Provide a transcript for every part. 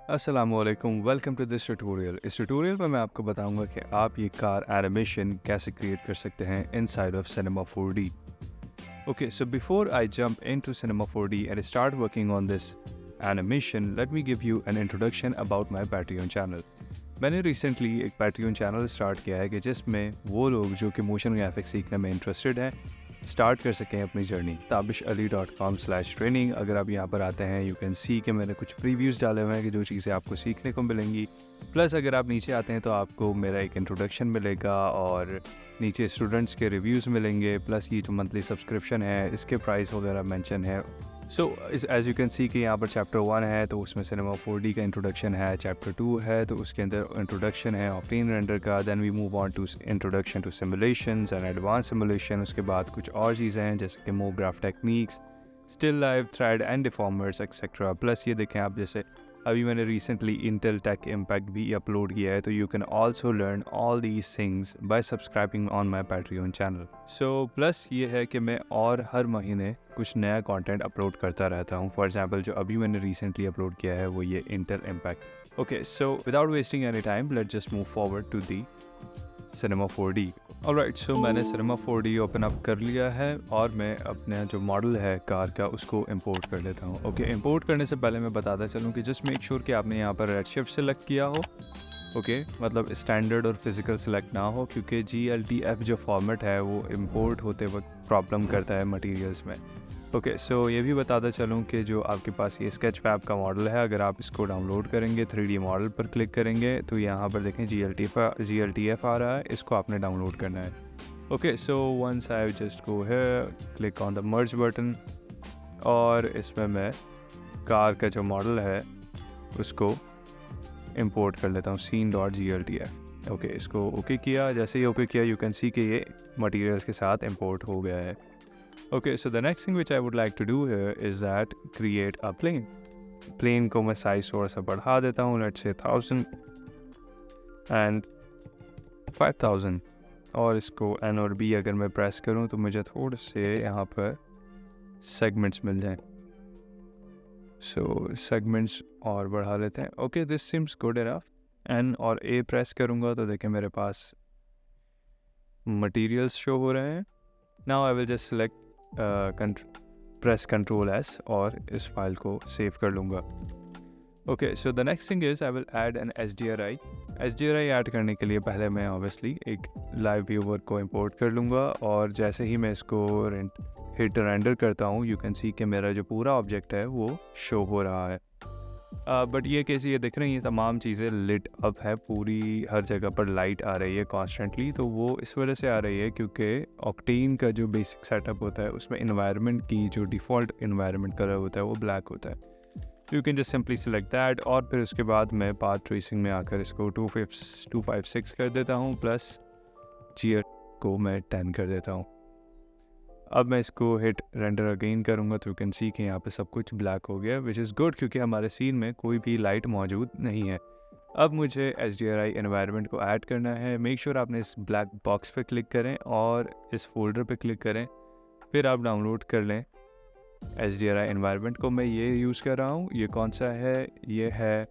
अस्सलामुअलैकुम, welcome to this tutorial. इस tutorial में मैं आपको बताऊंगा कि आप ये कार एनिमेशन कैसे क्रिएट कर सकते हैं inside of Cinema 4D। Okay, so before I jump into Cinema 4D and start working on this animation, let me give you an introduction about my Patreon channel. मैंने recently एक Patreon channel start किया है कि जिसमें वो लोग जो कि मोशन ग्राफिक्स सीखने में इंटरेस्टेड हैं स्टार्ट कर सकें अपनी जर्नी। tabishali.com/training। अगर आप यहाँ पर आते हैं यू कैन सी कि मैंने कुछ प्रीव्यूज़ डाले हुए हैं कि जो चीज़ें आपको सीखने को मिलेंगी। प्लस अगर आप नीचे आते हैं तो आपको मेरा एक इंट्रोडक्शन मिलेगा और नीचे स्टूडेंट्स के रिव्यूज़ मिलेंगे। प्लस ये जो मंथली सब्सक्रिप्शन है इसके प्राइस वगैरह मेंशन है। So as you can see कि यहाँ पर चैप्टर 1 है तो उसमें सिनेमा 4D का इंट्रोडक्शन है, चैप्टर 2 है तो उसके अंदर इंट्रोडक्शन है ऑक्टेन रेंडर का। Then we move on to introduction to simulations and advance simulation. उसके बाद कुछ और चीज़ें हैं जैसे कि move graph techniques, still life, thread and deformers etcetera. Plus ये देखें आप, जैसे अभी मैंने रिसेंटली इंटेल टेक इम्पैक्ट भी अपलोड किया है, तो you can also learn all these things by subscribing on my Patreon channel. So plus ये है कि मैं और हर महीने कुछ नया कंटेंट अपलोड करता रहता हूँ। फॉर एग्जांपल जो अभी मैंने रिसेंटली अपलोड किया है वो ये Intel impact. Okay, so without wasting any time let's just move forward to the Cinema 4D। Alright, so मैंने Cinema 4D ओपन अप कर लिया है और मैं अपना जो मॉडल है कार का उसको इंपोर्ट कर लेता हूँ। ओके, इंपोर्ट करने से पहले मैं बताता चलूँ कि जस्ट मेक श्योर कि आपने यहाँ पर रेडशिफ्ट सेलेक्ट किया हो। ओके, मतलब स्टैंडर्ड और फिजिकल सेलेक्ट ना हो, क्योंकि GLTF जो फॉर्मेट है वो इंपोर्ट होते वक्त प्रॉब्लम करता है मटेरियल्स में। ओके, सो ये भी बताता चलूँ कि जो आपके पास ये स्केचफैब का मॉडल है, अगर आप इसको डाउनलोड करेंगे 3D मॉडल पर क्लिक करेंगे तो यहाँ पर देखें GLTF आ रहा है, इसको आपने डाउनलोड करना है। Okay, so once I just go here, click on the merge button और इसमें मैं कार का जो मॉडल है उसको इंपोर्ट कर लेता हूँ scene.gltf। ओके, इसको ओके किया। जैसे ही ओके किया यू कैन सी कि ये मटेरियल्स के साथ इंपोर्ट हो गया है। Okay, so the next thing which I would like to do here is that create a plane. Plane को मैं साइज थोड़ा सा बढ़ा देता हूँ, let's say 1000 and 5000। और इसको N और B अगर मैं प्रेस करूँ तो मुझे थोड़े से यहाँ पर सेगमेंट्स मिल जाएं। So सेगमेंट्स और बढ़ा लेते हैं। Okay, this seems good enough। N और A प्रेस करूँगा तो देखें मेरे पास मटेरियल्स शो हो रहे हैं। Now I will just select press Ctrl S और इस फाइल को सेव कर लूँगा। Okay, so the next thing is I will add N HDRI add करने के लिए पहले मैं ऑब्वियसली एक लाइव व्यूवर को इंपोर्ट कर लूँगा और जैसे ही मैं इसको हिट रेंडर करता हूँ यू कैन सी कि मेरा जो पूरा ऑब्जेक्ट है वो शो हो रहा है। बट ये कैसे ये दिख रही हैं तमाम चीज़ें लिट अप है, पूरी हर जगह पर लाइट आ रही है कॉन्स्टेंटली। तो वो इस वजह से आ रही है क्योंकि ऑक्टेन का जो बेसिक सेटअप होता है उसमें इन्वायरमेंट की जो डिफ़ॉल्ट इन्वायरमेंट कलर होता है वो ब्लैक होता है। You can just simply select that और फिर उसके बाद मैं पाथ ट्रेसिंग में आकर इसको 256 कर देता हूँ, प्लस GR को मैं 10 कर देता हूँ। अब मैं इसको हिट रेंडर अगेन करूँगा तो यू कैन सी कि यहाँ पे सब कुछ ब्लैक हो गया, विच इज़ गुड क्योंकि हमारे सीन में कोई भी लाइट मौजूद नहीं है। अब मुझे HDRI एनवायरनमेंट को ऐड करना है। मेक श्योर आपने इस ब्लैक बॉक्स पे क्लिक करें और इस फोल्डर पे क्लिक करें, फिर आप डाउनलोड कर लें HDRI एनवायरनमेंट को। मैं ये यूज़ कर रहा हूँ। ये कौन सा है? ये है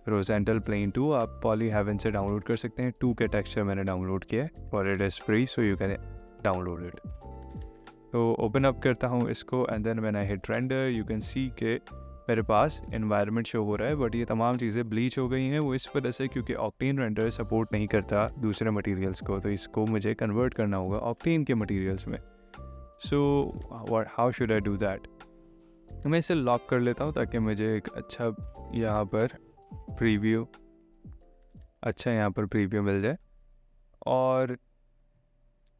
रोजेंटल प्लेन 2। आप पॉली हेवन से डाउनलोड कर सकते हैं। 2 के टेक्सचर मैंने डाउनलोड किया है और it is free, so you can download it. तो ओपन अप करता हूँ इसको and then when I hit render you can see के मेरे पास एनवायरनमेंट शो हो रहा है, बट ये तमाम चीज़ें ब्लीच हो गई हैं। वो इस वजह से क्योंकि ऑक्टेन रेंडर सपोर्ट नहीं करता दूसरे मटेरियल्स को, तो इसको मुझे कन्वर्ट करना होगा ऑक्टेन के मटेरियल्स में। So how should I do that? मैं इसे लॉक कर लेता हूँ ताकि मुझे एक अच्छा यहाँ पर प्रीव्यू मिल जाए। और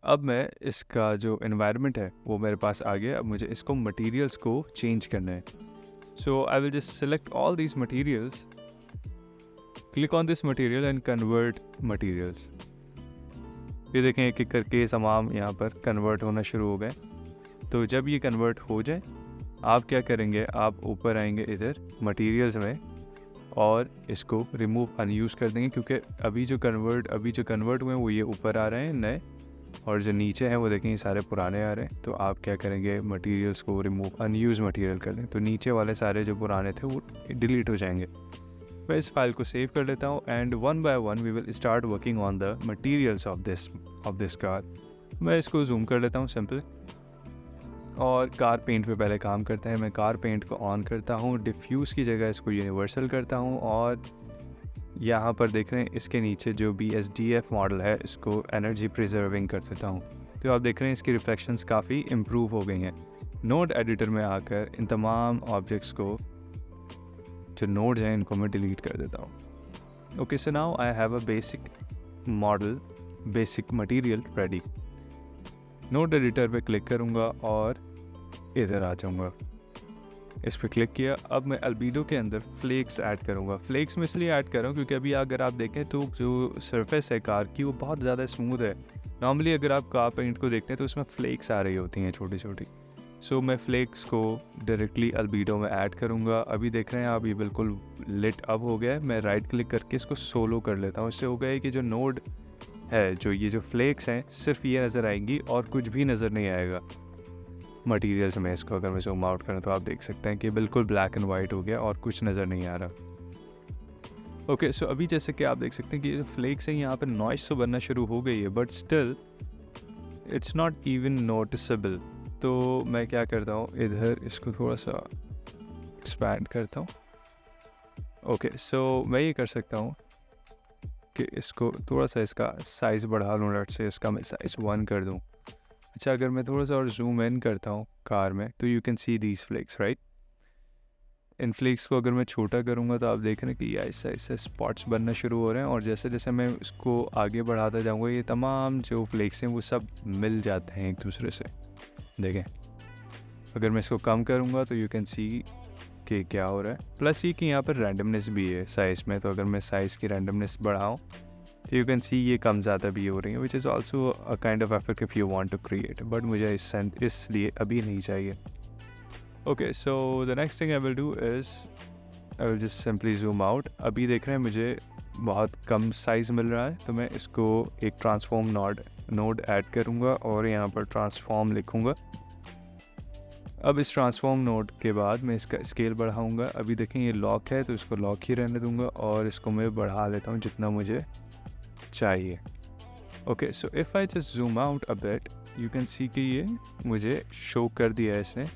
अब मैं इसका जो एनवायरनमेंट है वो मेरे पास आ गया। अब मुझे इसको मटेरियल्स को चेंज करना है। So I will just select all these materials, click on this material and convert materials. ये देखें एक एक करके तमाम यहाँ पर कन्वर्ट होना शुरू हो गए। तो जब ये कन्वर्ट हो जाए आप क्या करेंगे, आप ऊपर आएंगे इधर मटेरियल्स में और इसको रिमूव अनयूज़ कर देंगे, क्योंकि अभी जो कन्वर्ट हुए हैं वो ये ऊपर आ रहे हैं नए, और जो नीचे हैं वो देखें ये सारे पुराने आ रहे हैं। तो आप क्या करेंगे, मटेरियल्स को रिमूव अनयूज़ मटेरियल कर दें, तो नीचे वाले सारे जो पुराने थे वो डिलीट हो जाएंगे। मैं इस फाइल को सेव कर लेता हूँ and one by one we will start working on the materials of this car. मैं इसको जूम कर लेता हूँ सिंपल, और कार पेंट पे पहले काम करते हैं। मैं कार पेंट को ऑन करता हूँ, डिफ्यूज़ की जगह इसको यूनिवर्सल करता हूँ, और यहाँ पर देख रहे हैं इसके नीचे जो BSDF मॉडल है इसको एनर्जी प्रिजर्विंग कर देता हूँ। तो आप देख रहे हैं इसकी रिफ्लेक्शंस काफ़ी इम्प्रूव हो गई हैं। नोड एडिटर में आकर इन तमाम ऑब्जेक्ट्स को, जो नोड्स हैं, इनको मैं डिलीट कर देता हूँ। Okay, so now I have a basic model, basic material ready. Node editor पे क्लिक करूँगा और इधर आ जाऊँगा। इस पर क्लिक किया। अब मैं अल्बीडो के अंदर फ्लेक्स ऐड करूँगा। फ्लेक्स में इसलिए ऐड कर रहा हूँ क्योंकि अभी अगर आप देखें तो जो सरफेस है कार की वो बहुत ज़्यादा स्मूथ है। नॉर्मली अगर आप कार पेंट को देखते हैं तो उसमें फ्लेक्स आ रही होती हैं छोटी छोटी। सो मैं फ्लेक्स को डायरेक्टली अल्बीडो में ऐड करूँगा। अभी देख रहे हैं आप ये बिल्कुल लिट अप हो गया है। मैं राइट क्लिक करके इसको सोलो कर लेता हूँ। इससे हो गया है कि जो नोड है, जो ये जो फ्लेक्स हैं, सिर्फ ये नज़र आएंगी और कुछ भी नज़र नहीं आएगा मटेरियल्स में। इसको अगर मैं जूम आउट करूँ तो आप देख सकते हैं कि बिल्कुल ब्लैक एंड वाइट हो गया और कुछ नज़र नहीं आ रहा। ओके, सो अभी जैसे कि आप देख सकते हैं कि जो फ्लेक्स हैं यहाँ पर नॉइस तो बनना शुरू हो गई है, but still it's not even noticeable. तो मैं क्या करता हूँ, इधर इसको थोड़ा सा एक्सपैंड करता हूँ। ओके, सो मैं ये कर सकता हूँ कि इसको थोड़ा सा इसका साइज़ बढ़ा लूँ। लेट्स से इसका मैं साइज़ 1 कर दूँ। अच्छा, अगर मैं थोड़ा सा और जूम इन करता हूँ कार में तो you can see these flakes, right. इन फ्लेक्स को अगर मैं छोटा करूँगा तो आप देख रहे हैं कि ऐसे ऐसे स्पॉट्स बनना शुरू हो रहे हैं, और जैसे जैसे मैं इसको आगे बढ़ाता जाऊँगा ये तमाम जो फ्लेक्स हैं वो सब मिल जाते हैं एक दूसरे से। देखें, अगर मैं इसको कम करूँगा तो यू कैन सी कि क्या हो रहा है। प्लस ये कि यहाँ पर रैंडमनेस भी है साइज़ में, तो अगर मैं साइज़ की रैंडमनेस बढ़ाऊँ तो यू कैन सी ये कम ज़्यादा भी हो रही है, which is also a kind of effect if you want to create, but मुझे इसलिए अभी नहीं चाहिए। Okay, so the next thing I will do is I will just simply zoom out. अभी देख रहे हैं मुझे बहुत कम साइज़ मिल रहा है, तो मैं इसको एक ट्रांसफॉर्म नोड ऐड करूँगा और यहाँ पर ट्रांसफॉर्म लिखूँगा। अब इस ट्रांसफॉर्म नोड के बाद मैं इसका स्केल बढ़ाऊँगा। अभी देखें ये लॉक है तो इसको लॉक ही रहने दूँगा, और इसको मैं बढ़ा लेता हूँ जितना मुझे चाहिए। Okay, so if I just zoom out a bit you can see कि ये मुझे शो कर दिया है इसने,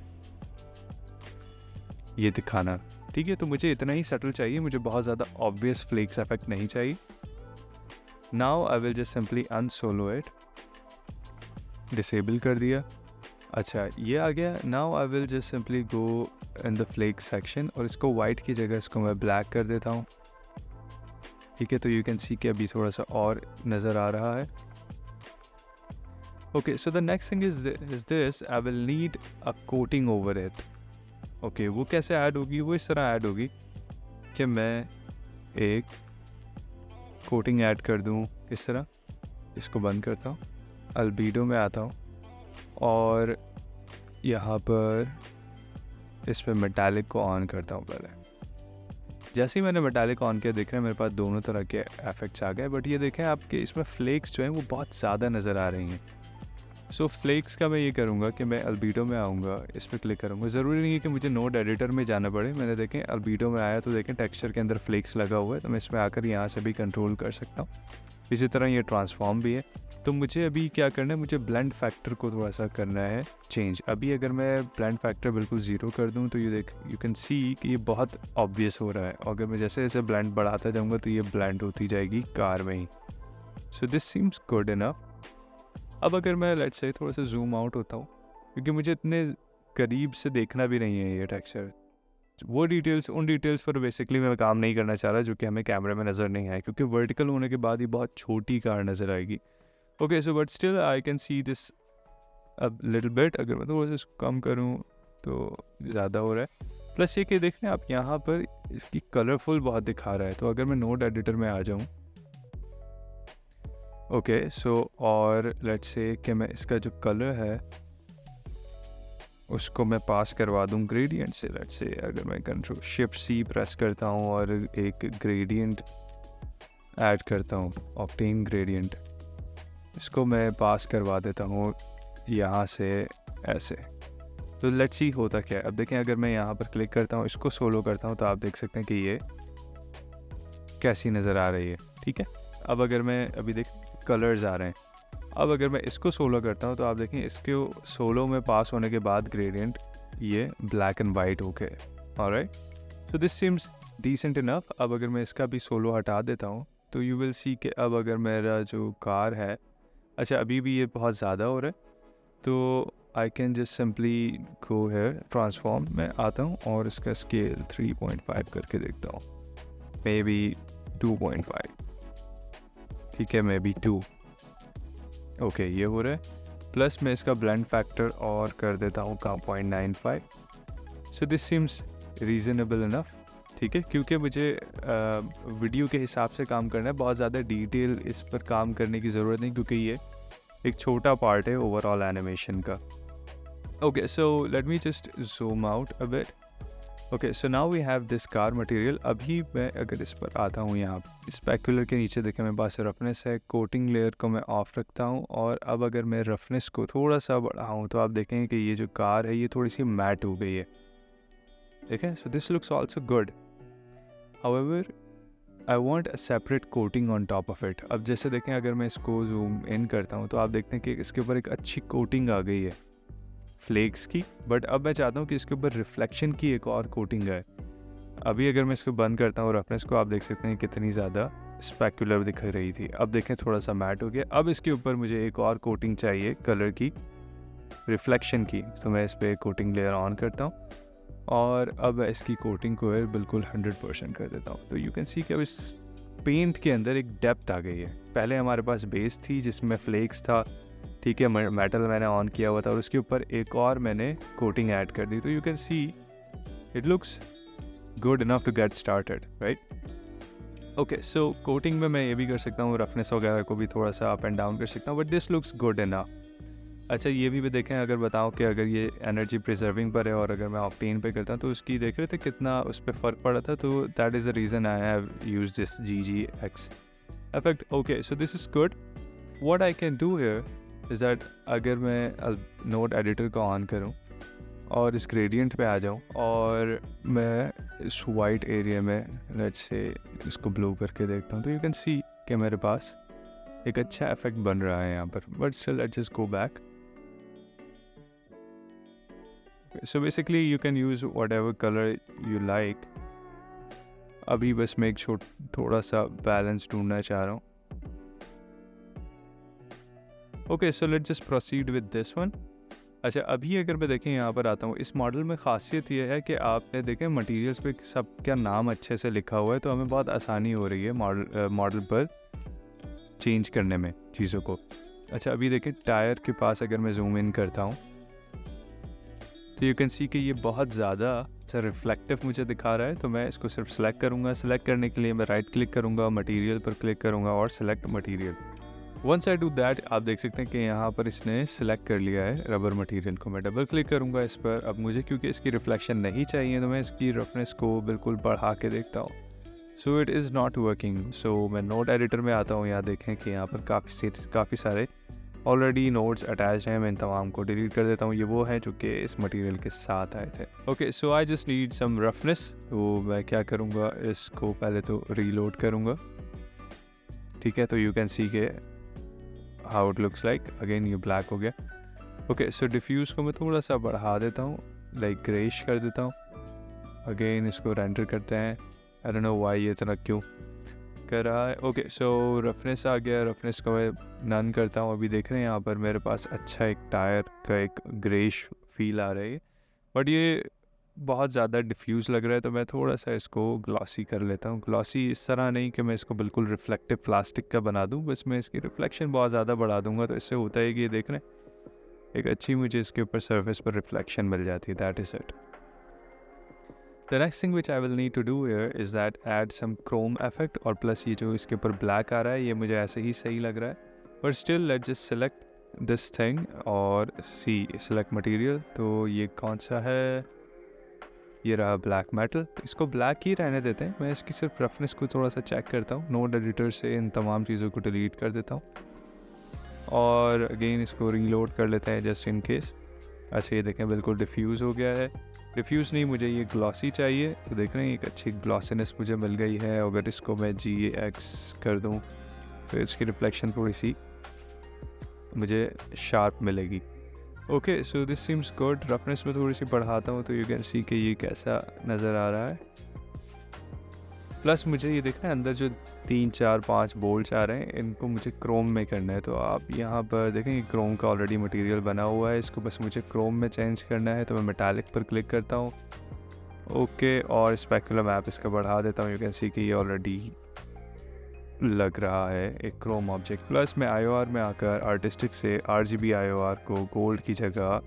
ये दिखाना। ठीक है, तो मुझे इतना ही सटल चाहिए, मुझे बहुत ज़्यादा ऑब्वियस फ्लेक्स इफेक्ट नहीं चाहिए। Now I will just simply unsolo it, disable कर दिया। अच्छा, ये आ गया। Now I will just simply go in the flake section और इसको वाइट की जगह इसको मैं ब्लैक कर देता हूँ। ठीक है, तो यू कैन सी कि अभी थोड़ा सा और नज़र आ रहा है। Okay, so the next thing is this, I will need a coating over it. Okay, वो कैसे ऐड होगी? वो इस तरह ऐड होगी कि मैं एक कोटिंग ऐड कर दूँ इस तरह। इसको बंद करता हूँ, अल्बीडो में आता हूँ और यहाँ पर इस पर मेटालिक को ऑन करता हूँ पहले। जैसे ही मैंने मेटालिक ऑन किया देख रहे हैं मेरे पास दोनों तरह के इफेक्ट्स आ गए, बट ये देखें आपके इसमें फ्लेक्स जो हैं वो बहुत ज़्यादा नज़र आ रही हैं। सो फ्लेक्स का मैं ये करूँगा कि मैं अल्बीडो में आऊँगा, इस पर क्लिक करूँगा। ज़रूरी नहीं है कि मुझे नोड एडिटर में जाना पड़े। मैंने देखें अल्बीडो में आया तो देखें टेक्सचर के अंदर फ्लेक्स लगा हुआ है, तो मैं इसमें आकर यहाँ से भी कंट्रोल कर सकता हूँ। इसी तरह ये ट्रांसफॉर्म भी है। तो मुझे अभी क्या करना है, मुझे ब्लेंड फैक्टर को थोड़ा सा करना है चेंज। अभी अगर मैं ब्लेंड फैक्टर बिल्कुल 0 कर दूं तो यू कैन सी कि ये बहुत ऑब्वियस हो रहा है, और अगर मैं जैसे जैसे ब्लेंड बढ़ाता जाऊंगा तो ये ब्लेंड होती जाएगी कार में ही। So this seems good enough. अब अगर मैं लेट्स से थोड़ा सा जूम आउट होता हूँ, क्योंकि मुझे इतने करीब से देखना भी नहीं है ये टेक्सचर, वो डिटेल्स, उन डिटेल्स पर बेसिकली मैं काम नहीं करना चाह रहा जो कि हमें कैमरे में नज़र नहीं आए, क्योंकि वर्टिकल होने के बाद ही बहुत छोटी कार नज़र आएगी। Okay, so but still I can see this a little bit. अगर मैं थोड़ा सा इसको कम करूँ तो ज़्यादा हो रहा है। प्लस ये कि देख रहे हैं आप यहाँ पर इसकी कलरफुल बहुत दिखा रहा है। तो अगर मैं नोड एडिटर में आ जाऊँ, ओके, सो और लेट्स से कि मैं इसका जो कलर है उसको मैं पास करवा दूँ ग्रेडियंट से। लेट्स से अगर मैं कंट्रोल शिफ्ट C प्रेस करता हूँ और एक ग्रेडियंट ऐड करता हूँ, ऑक्टेन ग्रेडियंट, इसको मैं पास करवा देता हूँ यहाँ से ऐसे। तो लेट्स सी होता क्या है। अब देखें अगर मैं यहाँ पर क्लिक करता हूँ, इसको सोलो करता हूँ, तो आप देख सकते हैं कि ये कैसी नज़र आ रही है, ठीक है। अब अगर मैं अभी देख कलर्स आ रहे हैं, अब अगर मैं इसको सोलो करता हूँ तो आप देखें इसके सोलो में पास होने के बाद ग्रेडियंट ये ब्लैक एंड वाइट हो गए। Alright, so this seems decent enough. अब अगर मैं इसका भी सोलो हटा देता हूँ तो यू विल सी कि अब अगर मेरा जो कार है, अच्छा अभी भी ये बहुत ज़्यादा हो रहा है, तो आई कैन जस्ट सिंपली गो है ट्रांसफॉर्म में आता हूँ और इसका स्केल 3.5 करके देखता हूँ, मे बी 2.5, ठीक है, मे बी 2। ओके, ये हो रहा है। प्लस मैं इसका ब्लेंड फैक्टर और कर देता हूँ 0.95। सो दिस सीम्स रीज़नेबल इनफ, ठीक है, क्योंकि मुझे वीडियो के हिसाब से काम करना है, बहुत ज़्यादा डिटेल इस पर काम करने की ज़रूरत नहीं, क्योंकि ये एक छोटा पार्ट है ओवरऑल एनिमेशन का। Okay, so let me just zoom out a bit. Okay, so now we have this car material. अभी मैं अगर इस पर आता हूँ, यहाँ स्पेक्युलर के नीचे देखें मेरे पास रफनेस है, कोटिंग लेयर को मैं ऑफ रखता हूँ, और अब अगर मैं रफनेस को थोड़ा सा बढ़ाऊँ तो आप देखेंगे कि ये जो कार है ये थोड़ी सी मैट हो गई है, देखें। सो this looks also good. However I want a separate coating on top of it. अब जैसे देखें अगर मैं इसको जूम इन करता हूँ तो आप देखते हैं कि इसके ऊपर एक अच्छी कोटिंग आ गई है फ्लेक्स की, बट अब मैं चाहता हूँ कि इसके ऊपर रिफ्लेक्शन की एक और कोटिंग है। अभी अगर मैं इसको बंद करता हूँ रेफरेंस को, आप देख सकते हैं कितनी ज़्यादा स्पेक्युलर दिख रही थी, अब देखें थोड़ा सा मैट हो गया। अब इसके ऊपर मुझे एक और कोटिंग चाहिए कलर की, रिफ्लेक्शन की, तो मैं इस पर कोटिंग लेयर ऑन करता हूँ और अब इसकी कोटिंग को है बिल्कुल 100% कर देता हूँ। तो यू कैन सी कि अब इस पेंट के अंदर एक डेप्थ आ गई है। पहले हमारे पास बेस थी जिसमें फ्लेक्स था, ठीक है, मेटल मैंने ऑन किया हुआ था, और उसके ऊपर एक और मैंने कोटिंग ऐड कर दी, तो you can see it looks good enough to get started, right. Okay, so coating में मैं ये भी कर सकता हूँ, रफनेस वगैरह को भी थोड़ा सा अप एंड डाउन कर सकता हूँ, but this looks good enough. अच्छा, ये भी देखें, अगर बताऊँ कि अगर ये एनर्जी प्रिजर्विंग पर है और अगर मैं ऑक्टेन पे करता हूँ तो उसकी देख रहे थे कितना उस पर फ़र्क पड़ा था, तो that is the reason I have use this GGX effect. Okay, so this is good. What I can do here is that अगर मैं नोड एडिटर को ऑन करूँ और इस ग्रेडियंट पे आ जाऊँ और मैं इस वाइट एरिया में लेट्स से इसको ब्लू करके देखता हूँ, तो यू कैन सी कि मेरे पास एक अच्छा इफेक्ट बन रहा है यहाँ पर। But still let's just go back. So basically you can use whatever color you like. अभी बस मैं एक थोड़ा सा बैलेंस ढूंढना चाह रहा हूँ। Okay, so let's just proceed with this one. अच्छा, अभी अगर मैं देखें यहाँ पर आता हूँ, इस मॉडल में ख़ासियत ये है कि आपने देखें मटेरियल्स पे सब क्या नाम अच्छे से लिखा हुआ है, तो हमें बहुत आसानी हो रही है मॉडल पर चेंज करने में चीज़ों को। अच्छा, अभी देखें टायर के पास अगर मैं जूम इन करता हूँ तो यू कैन सी कि ये बहुत ज़्यादा रिफ्लेक्टिव मुझे दिखा रहा है, तो मैं इसको सिर्फ सेलेक्ट करूँगा। सेलेक्ट करने के लिए मैं राइट क्लिक करूँगा, मटेरियल पर क्लिक करूँगा और select material. Once I do that, आप देख सकते हैं कि यहाँ पर इसने सेलेक्ट कर लिया है रबर मटेरियल को। मैं डबल क्लिक करूँगा इस पर। अब मुझे क्योंकि इसकी रिफ्लेक्शन नहीं चाहिए तो मैं इसकी रफनेस को बिल्कुल बढ़ा के देखता हूँ। So it is not working. So मैं नोड एडिटर में आता हूँ, यहाँ देखें कि यहाँ पर काफ़ी सारे ऑलरेडी नोड्स अटैच हैं, मैं इन तमाम को डिलीट कर देता हूँ। ये वो हैं जो कि इस मटेरियल के साथ आए थे। Okay, so I just need some roughness, तो मैं क्या करूँगा, इसको पहले तो रीलोड करूँगा, ठीक है। तो यू कैन सी के how it looks like. Again ये ब्लैक हो गया। ओके, सो डिफ्यूज़ को मैं थोड़ा सा बढ़ा देता हूँ, लाइक ग्रेइश कर देता हूँ। अगेन इसको रेंडर करते हैं। आई डोंट नो व्हाई ये इतना क्यों कर रहा है। ओके, सो रफनेस आ गया, रफनेस को मैं नन करता हूँ। अभी देख रहे हैं यहाँ पर मेरे पास अच्छा एक टायर का एक ग्रेश फील आ रही है, बट ये बहुत ज़्यादा डिफ्यूज़ लग रहा है, तो मैं थोड़ा सा इसको ग्लॉसी कर लेता हूँ। ग्लॉसी इस तरह नहीं कि मैं इसको बिल्कुल रिफ्लेक्टिव प्लास्टिक का बना दूँ, बस मैं इसकी रिफ्लेक्शन बहुत ज़्यादा बढ़ा दूँगा, तो इससे होता है कि ये देख रहे हैं एक अच्छी मुझे इसके ऊपर सरफेस पर रिफ्लेक्शन मिल जाती है। That is it. The next thing which I will need to do here is that add some chrome effect, और प्लस ये जो इसके ऊपर ब्लैक आ रहा है ये मुझे ऐसे ही सही लग रहा है, but still let's just select this thing और select material। तो ये कौन सा है, ये रहा ब्लैक मेटल, तो इसको ब्लैक ही रहने देते हैं। मैं इसकी सिर्फ रफनेस को थोड़ा सा चेक करता हूँ, नोड एडिटर से इन तमाम चीज़ों को डिलीट कर देता हूँ और अगेन इसको रीलोड कर लेते हैं जस्ट इन केस। अच्छा, ये देखें बिल्कुल डिफ्यूज़ हो गया है। डिफ्यूज़ नहीं, मुझे ये ग्लॉसी चाहिए। तो देख रहे हैं एक अच्छी ग्लॉसीनेस मुझे मिल गई है। अगर इसको मैं GX कर दूँ तो इसकी रिफ्लेक्शन थोड़ी सी मुझे शार्प मिलेगी। Okay, so this seems good. Roughness में थोड़ी सी बढ़ाता हूँ तो यू कैन सी कि ये कैसा नज़र आ रहा है। प्लस मुझे ये देखना है अंदर जो 3 4 5 बोल्ट्स आ रहे हैं, इनको मुझे क्रोम में करना है। तो आप यहाँ पर देखें ये क्रोम का ऑलरेडी मटेरियल बना हुआ है, इसको बस मुझे क्रोम में चेंज करना है। तो मैं मेटालिक पर क्लिक करता हूँ। ओके, और स्पेकुलम मैप इसका बढ़ा देता हूँ। यू कैन सी कि ये ऑलरेडी लग रहा है एक क्रोम ऑब्जेक्ट। प्लस मैं IOR में आकर आर्टिस्टिक से RGB IOR को गोल्ड की जगह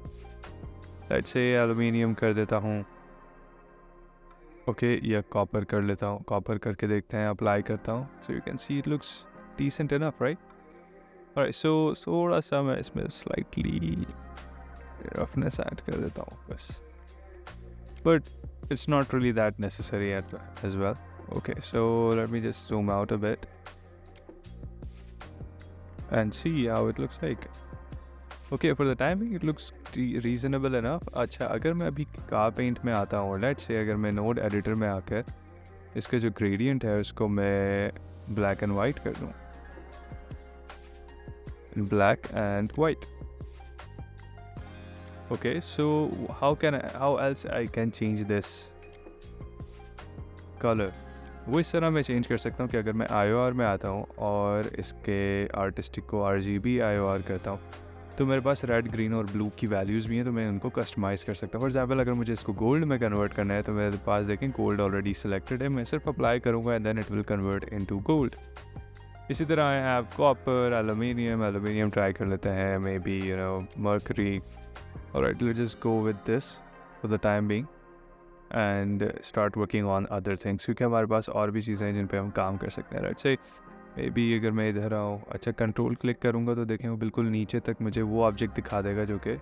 लेट्स से एलुमिनियम कर देता हूँ। ओके, या कॉपर कर लेता हूँ। कॉपर करके देखते हैं, अप्लाई करता हूँ। So you can see it looks decent enough, right? Alright, so थोड़ा सा मैं इसमें स्लाइटली रफनेस ऐड कर देता हूँ बस, but it's not really that necessary as well. Okay, so let me just zoom out a bit and see how it looks like. Okay, for the timing it looks reasonable enough. अच्छा, अगर मैं अभी car paint में आता हूँ, let's say अगर मैं node editor में आकर इसका जो ग्रेडियंट है उसको मैं ब्लैक एंड वाइट कर दूँ, black and white. Okay, so how else I can change this color? वो इस तरह मैं चेंज कर सकता हूँ कि अगर मैं IOR में आता हूँ और इसके आर्टिस्टिक को RGB IOR करता हूँ तो मेरे पास रेड, ग्रीन और ब्लू की वैल्यूज़ भी हैं, तो मैं उनको कस्टमाइज़ कर सकता हूँ। फॉर एग्जाम्पल अगर मुझे इसको गोल्ड में कन्वर्ट करना है तो मेरे पास देखें गोल्ड ऑलरेडी सिलेक्टेड है, मैं सिर्फ अप्लाई करूँगा and then it will convert into gold. इसी तरह I have copper, aluminium try कर लेते हैं, maybe mercury. Alright, let's just go with this for the time being and start working on other things, क्योंकि हमारे पास और भी चीज़ें हैं जिन पे हम काम कर सकते हैं। राइट से मे बी अगर मैं इधर आऊँ, अच्छा कंट्रोल क्लिक करूँगा तो देखें वो बिल्कुल नीचे तक मुझे वो ऑब्जेक्ट दिखा देगा जो कि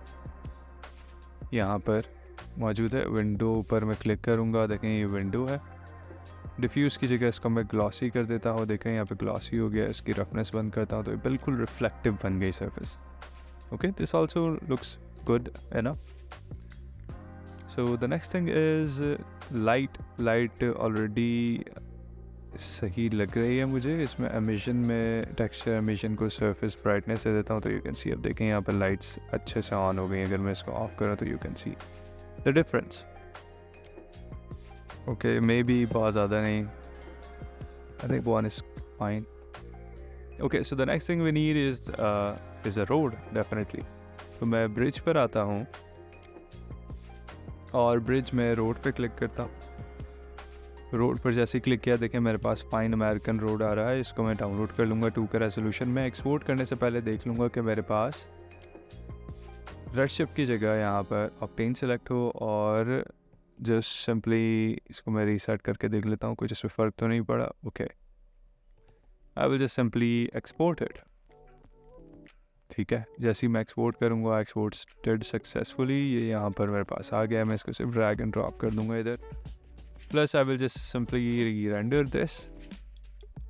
यहाँ पर मौजूद है। विंडो पर मैं क्लिक करूँगा, देखें ये विंडो है। डिफ्यूज़ की जगह इसको मैं ग्लॉसी कर देता हूँ, देखें यहाँ पे ग्लॉसी हो गया। इसकी रफनेस बंद करता हूँ तो ये बिल्कुल रिफ्लेक्टिव बन गई surface. Okay, this also looks good है ना। So the next thing is light already सही लग रही है मुझे। इसमें एमिशन में टेक्सचर एमिशन को सरफेस ब्राइटनेस दे देता हूँ तो यू कैन सी, अब देखें यहाँ पर लाइट्स अच्छे से ऑन हो गई। अगर मैं इसको ऑफ करूँ तो you can see the difference. Okay, may be बहुत ज़्यादा नहीं, I think 1 is fine. Okay, so the next thing we need is a road definitely. तो मैं ब्रिज पर आता हूँ और ब्रिज में रोड पे क्लिक करता हूँ। रोड पर जैसे ही क्लिक किया देखें मेरे पास फाइन अमेरिकन रोड आ रहा है। इसको मैं डाउनलोड कर लूँगा 2K रेजोल्यूशन में। एक्सपोर्ट करने से पहले देख लूँगा कि मेरे पास रेडशिफ्ट की जगह यहाँ पर ऑक्टेन सेलेक्ट हो, और जस्ट सिंपली इसको मैं रीसेट करके देख लेता हूँ कुछ इसमें फ़र्क तो नहीं पड़ा। Okay, I will just simply export it. ठीक है, जैसे ही मैं एक्सपोर्ट करूँगा, एक्सपोर्टेड सक्सेसफुली, ये यहाँ पर मेरे पास आ गया। मैं इसको सिर्फ ड्रैग एंड ड्रॉप कर दूँगा इधर। Plus I will just simply render this,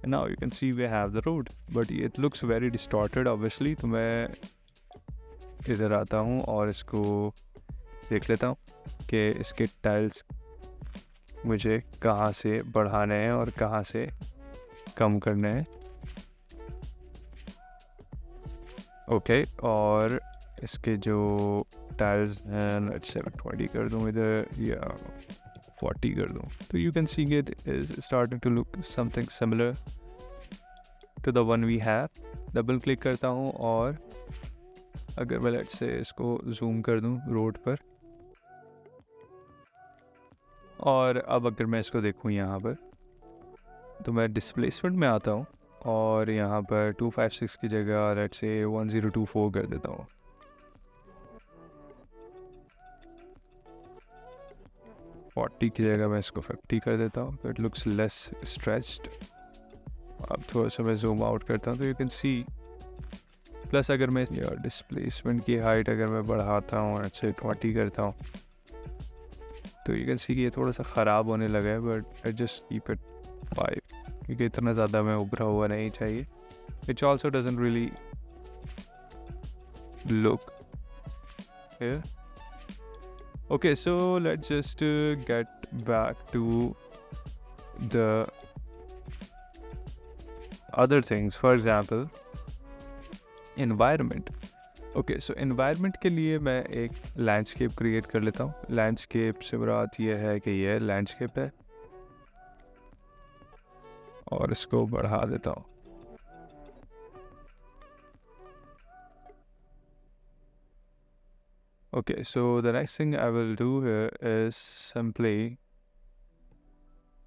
now you can see we have the road, but it looks very distorted obviously. तो मैं इधर आता हूँ और इसको देख लेता हूँ कि इसके टाइल्स मुझे कहाँ से बढ़ाने हैं और कहाँ से कम करने हैं। ओके, और इसके जो टाइल्स हैं लेट्स से 20 कर दूँ इधर या 40 कर दूँ, तो you can see it is starting to look something similar to the one we have. Double click करता हूँ और अगर मैं लेट्स से इसको जूम कर दूँ रोड पर, और अब अगर मैं इसको देखूँ यहाँ पर तो मैं डिस्प्लेसमेंट में आता हूँ और यहाँ पर 256 की जगह लेट्स से 1024 कर देता हूँ। फोर्टी की जगह मैं इसको 50 कर देता हूँ, तो इट लुक्स लेस स्ट्रेच्ड। अब थोड़ा सा मैं जूम आउट करता हूँ तो यू कैन सी। प्लस अगर मैं डिस्प्लेसमेंट की हाइट अगर मैं बढ़ाता हूँ, अच्छे 20 करता हूँ, तो यू कैन सी कि ये थोड़ा सा ख़राब होने लगा है, but I just keep it 5 क्योंकि इतना ज़्यादा मैं उभरा हुआ नहीं चाहिए। It also doesn't really look here. Okay, so let's just get back to the other things. For example, environment. Okay, so environment के लिए मैं एक लैंडस्केप क्रिएट कर लेता हूँ. लैंडस्केप से मुराद ये है कि ये लैंडस्केप है और इसको बढ़ा देता हूँ. Okay, so the next thing I will do here is simply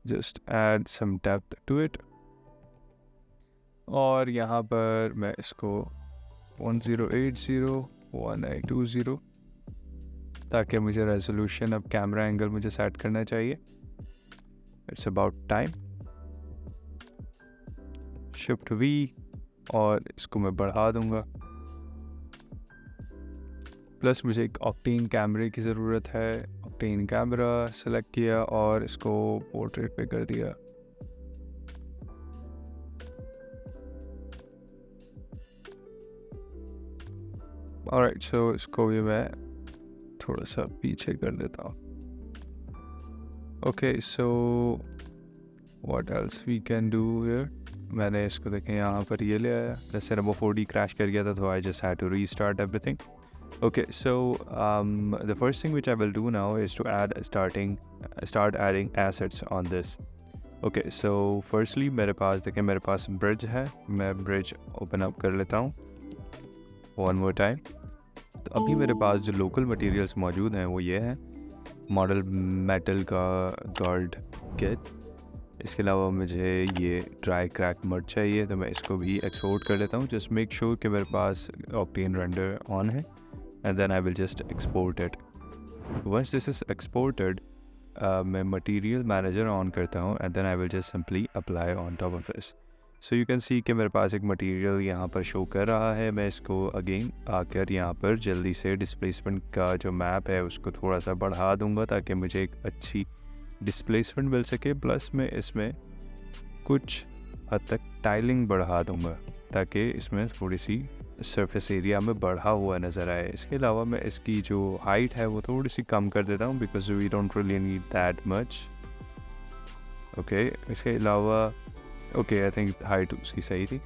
just add some depth to it. और यहाँ पर मैं इसको 1080 ताकि मुझे रेजोल्यूशन अब कैमरा एंगल मुझे सेट करना चाहिए. It's about time. Shift V और इसको मैं बढ़ा दूँगा. प्लस मुझे एक ऑक्टेन कैमरे की ज़रूरत है. ऑक्टेन कैमरा सेलेक्ट किया और इसको पोर्ट्रेट पे कर दिया. ऑलराइट, सो इसको भी मैं थोड़ा सा पीछे कर देता हूँ. Okay, so what else we can do here. मैंने इसको देखें यहाँ पर ये ले आया. जैसे Cinema 4D क्रैश कर गया था तो I just had to restart everything. Okay, so the first thing which I will do now is to start adding assets on this. Okay, so firstly मेरे पास bridge है. मैं bridge open up कर लेता हूँ one more time. तो अभी मेरे पास जो local materials मौजूद हैं वो ये हैं. मॉडल मेटल का गार्ड किट. इसके अलावा मुझे ये ड्राई क्रैक मड चाहिए तो मैं इसको भी एक्सपोर्ट कर लेता हूँ. जस्ट मेक श्योर कि मेरे पास ऑक्टेन रेंडर ऑन है. And then I will just export it. Once this is exported, मैं material manager on करता हूँ and then I will just simply apply on top of this. So you can see कि मेरे पास एक material यहाँ पर show कर रहा है. मैं इसको again आकर यहाँ पर जल्दी से displacement का जो map है उसको थोड़ा सा बढ़ा दूँगा ताकि मुझे एक अच्छी displacement मिल सके. प्लस मैं इसमें कुछ हद तक टाइलिंग बढ़ा दूँगा ताकि इसमें थोड़ी सी सरफेस एरिया में बढ़ा हुआ नज़र आए. इसके अलावा मैं इसकी जो हाइट है वो थोड़ी सी कम कर देता हूँ because we don't really need that much. Okay, इसके अलावा ओके आई थिंक हाइट उसकी सही थी.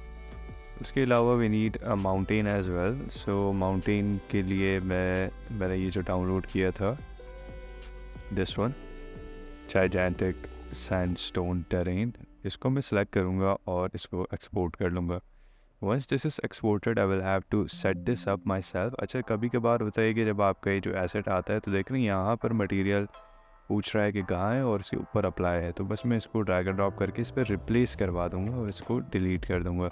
उसके अलावा we need a mountain as well. So mountain के लिए मैंने ये जो डाउनलोड किया था this one gigantic sandstone terrain, इसको मैं सेलेक्ट करूँगा और इसको एक्सपोर्ट कर लूँगा. Once this is exported, I will have to set this up myself. अच्छा, कभी कभार होता है कि जब आपका ये जो एसेट आता है तो देख रहे हैं यहाँ पर मटेरियल पूछ रहा है कि कहाँ है और इसके ऊपर अप्लाई है. तो बस मैं इसको ड्रैग एंड ड्रॉप करके इस पर रिप्लेस करवा दूँगा और इसको डिलीट कर दूँगा.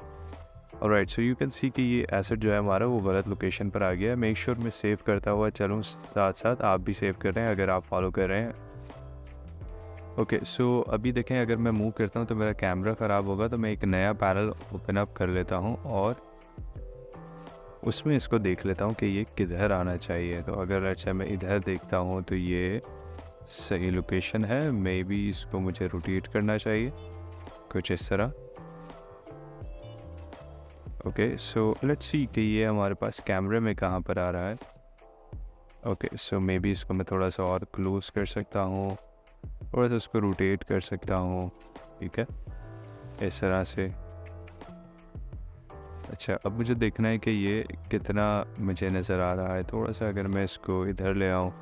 Alright, so you can see कि ये एसेट जो है हमारा वो गलत लोकेशन पर आ गया. मेक श्योर मैं सेव करता हुआ चलूँ, साथ साथ आप भी सेव कर रहे हैं अगर आप फॉलो कर रहे हैं. ओके, सो अभी देखें अगर मैं मूव करता हूँ तो मेरा कैमरा ख़राब होगा. तो मैं एक नया पैनल ओपन अप कर लेता हूँ और उसमें इसको देख लेता हूँ कि ये किधर आना चाहिए. तो अगर अच्छा मैं इधर देखता हूँ तो ये सही लोकेशन है. मे बी इसको मुझे रोटेट करना चाहिए कुछ इस तरह. ओके, सो लेट्स सी कि ये हमारे पास कैमरे में कहाँ पर आ रहा है. ओके, सो मे बी इसको मैं थोड़ा सा और क्लोज कर सकता हूँ, थोड़ा सा उसको रोटेट कर सकता हूँ. ठीक है, इस तरह से. अच्छा, अब मुझे देखना है कि ये कितना मुझे नज़र आ रहा है. थोड़ा सा अगर मैं इसको इधर ले आऊँ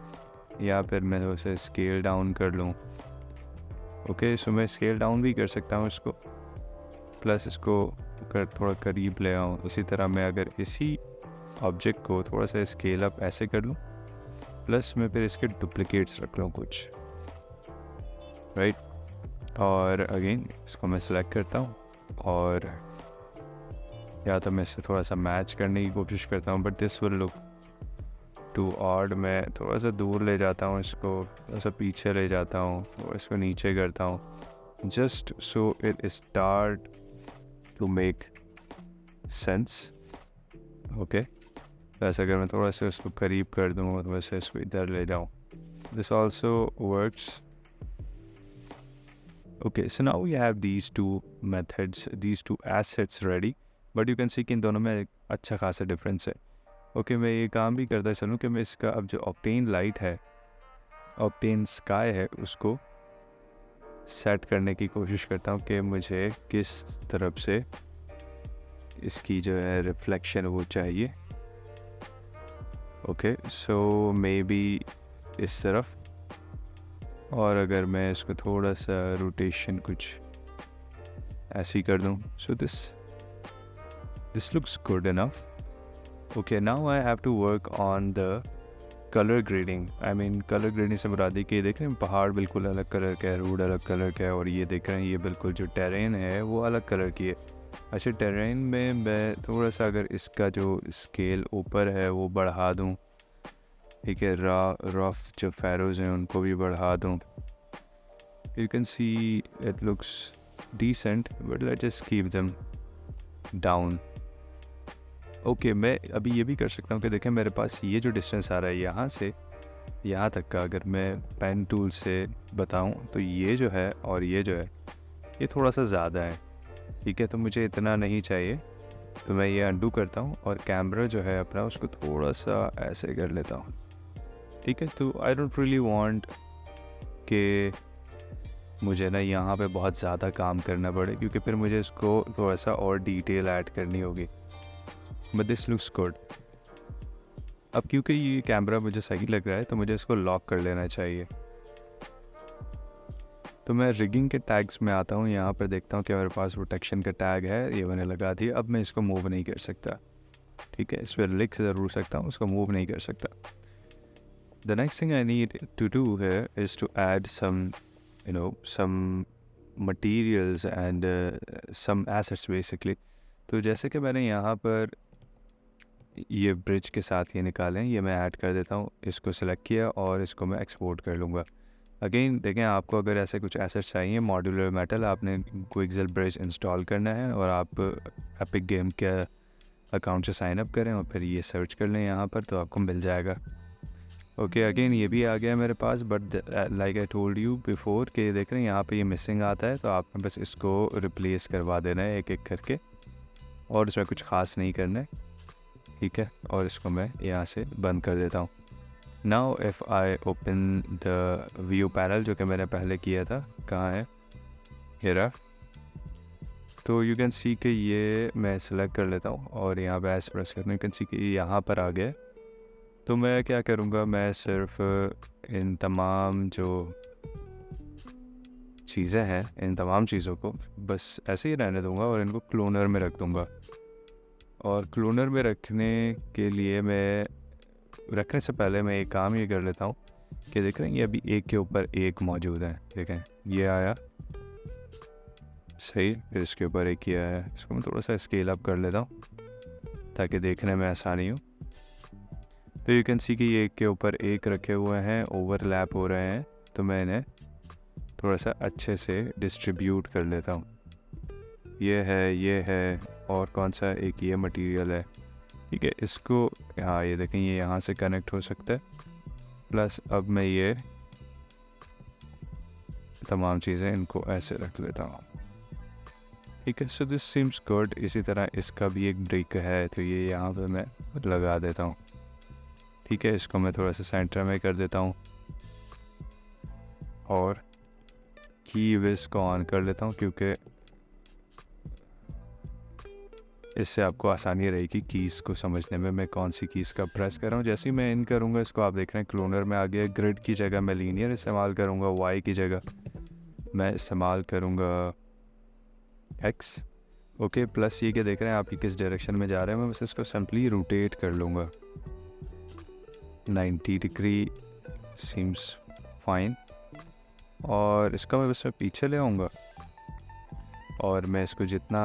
या फिर मैं उसे स्केल डाउन कर लूँ. ओके, सो मैं स्केल डाउन भी कर सकता हूँ इसको, प्लस इसको थोड़ा करीब ले आऊँ. इसी तरह मैं अगर इसी ऑब्जेक्ट को थोड़ा सा स्केल अप ऐसे कर लूँ, प्लस मैं फिर इसके डुप्लिकेट्स रख लूँ कुछ. राइट, और अगेन इसको मैं सेलेक्ट करता हूँ और या तो मैं इससे थोड़ा सा मैच करने की कोशिश करता हूँ, but this will look too odd. मैं थोड़ा सा दूर ले जाता हूँ इसको, थोड़ा सा पीछे ले जाता हूँ और इसको नीचे करता हूँ just so it start to make sense. Okay, वैसे अगर मैं थोड़ा सा इसको करीब कर दूँ तो वैसे इसको इधर ले जाऊँ. This also works. Okay, so now we have these two methods, these two assets ready, but you can see कि इन दोनों में एक अच्छा खासा डिफरेंस है. ओके, मैं ये काम भी करता चलूँ कि मैं इसका अब जो ऑक्टेन लाइट है ऑप्टेन स्काई है उसको सेट करने की कोशिश करता हूँ कि मुझे किस तरफ से इसकी जो है रिफ्लेक्शन वो चाहिए। ओके, सो मे बी इस तरफ, और अगर मैं इसको थोड़ा सा रोटेशन कुछ ऐसी कर दूँ, so this looks good enough. Okay, now I have to work on the colour grading. I mean colour grading से मुराद है कि ये देख रहे हैं पहाड़ बिल्कुल अलग कलर का है, रोड अलग कलर का है, और ये देख रहे हैं ये बिल्कुल जो टेरेन है वो अलग कलर की है। अच्छा, टेरेन में मैं थोड़ा सा अगर इसका जो स्केल ऊपर है वो बढ़ा दूँ, ठीक है, रफ जो फैरोज़ हैं उनको भी बढ़ा दूँ। You can see it looks decent, but let's just keep them down. Okay, मैं अभी ये भी कर सकता हूँ कि देखें मेरे पास ये जो डिस्टेंस आ रहा है यहाँ से यहाँ तक का, अगर मैं पेन टूल से बताऊँ तो ये जो है और ये जो है ये थोड़ा सा ज़्यादा है, ठीक है, तो मुझे इतना नहीं चाहिए, तो मैं ये अंडू करता हूँ और कैमरा जो है अपना उसको थोड़ा सा ऐसे कर लेता हूँ, ठीक है। तो आई डोंट रियली वांट कि मुझे ना यहाँ पे बहुत ज़्यादा काम करना पड़े, क्योंकि फिर मुझे इसको थोड़ा सा और डिटेल ऐड करनी होगी। But this looks good. अब क्योंकि ये कैमरा मुझे सही लग रहा है तो मुझे इसको लॉक कर लेना चाहिए। तो मैं रिगिंग के टैग्स में आता हूँ, यहाँ पर देखता हूँ कि मेरे पास प्रोटेक्शन का टैग है, ये मैंने लगा दिया। अब मैं इसको मूव नहीं कर सकता, ठीक है, इस पर लिख ज़रूर सकता हूँ, उसको मूव नहीं कर सकता। The next thing I need to do here is to add some materials and some assets basically। तो जैसे कि मैंने यहाँ पर ये ब्रिज के साथ ये निकाले हैं, ये मैं ऐड कर देता हूँ, इसको सिलेक्ट किया और इसको मैं एक्सपोर्ट कर लूँगा। अगेन देखें, आपको अगर ऐसे कुछ एसेट्स चाहिए मॉड्यूलर मेटल, आपने क्विक्सेल ब्रिज इंस्टॉल करना है और आप एपिक गेम के अकाउंट से साइन अप करें और फिर ये सर्च कर लें यहाँ पर, तो आपको मिल जाएगा। ओके, अगेन ये भी आ गया मेरे पास, but like I told you before कि देख रहे हैं यहाँ पे ये मिसिंग आता है, तो आपने बस इसको रिप्लेस करवा देना है एक एक करके, और इसमें कुछ ख़ास नहीं करना है, ठीक है। और इसको मैं यहाँ से बंद कर देता हूँ। Now if I open the view panel, जो कि मैंने पहले किया था, कहाँ है, हेरा, तो यू कैन सी कि ये मैं सेलेक्ट कर लेता हूँ और यहाँ पे एस प्रेस करना, यू कैन सी कि यहाँ पर आ गया। तो मैं क्या करूँगा, मैं सिर्फ इन तमाम जो चीज़ें हैं, इन तमाम चीज़ों को बस ऐसे ही रहने दूँगा और इनको क्लोनर में रख दूँगा। और क्लोनर में रखने के लिए रखने से पहले मैं एक काम ये कर लेता हूँ कि देख रहे हैं ये अभी एक के ऊपर एक मौजूद है, देखें ये आया सही, फिर इसके ऊपर एक ही आया, इसको मैं थोड़ा सा स्केल अप कर लेता हूँ ताकि देखने में आसानी हो। तो यू कैन सी कि ये एक के ऊपर एक रखे हुए हैं, ओवरलैप हो रहे हैं, तो मैं इन्हें थोड़ा सा अच्छे से डिस्ट्रीब्यूट कर लेता हूँ। ये है और कौन सा एक ये मटेरियल है, ठीक है, इसको हाँ ये देखें ये यहाँ से कनेक्ट हो सकता है। प्लस अब मैं ये तमाम चीज़ें इनको ऐसे रख लेता हूँ, ठीक है। सो दिस सीम्स गुड। इसी तरह इसका भी एक ब्रेक है, तो ये यहाँ पे मैं लगा देता हूँ, ठीक है। इसको मैं थोड़ा सा सेंटर में कर देता हूँ और की विज को ऑन कर लेता हूँ, क्योंकि इससे आपको आसानी रहेगी कीज़ को समझने में, मैं कौन सी कीज़ का प्रेस कर रहा हूँ। जैसे ही मैं इन करूँगा इसको, आप देख रहे हैं क्लोनर में आ गया। ग्रिड की जगह मैं लीनियर इस्तेमाल करूँगा, वाई की जगह मैं इस्तेमाल करूँगा एक्स। ओके, प्लस ये कि देख रहे हैं आप ये किस डायरेक्शन में जा रहे हैं, मैं बस इसको सिंपली रोटेट कर लूँगा 90 डिग्री, सीम्स फाइन। और इसका मैं बस पीछे ले आऊँगा और मैं इसको जितना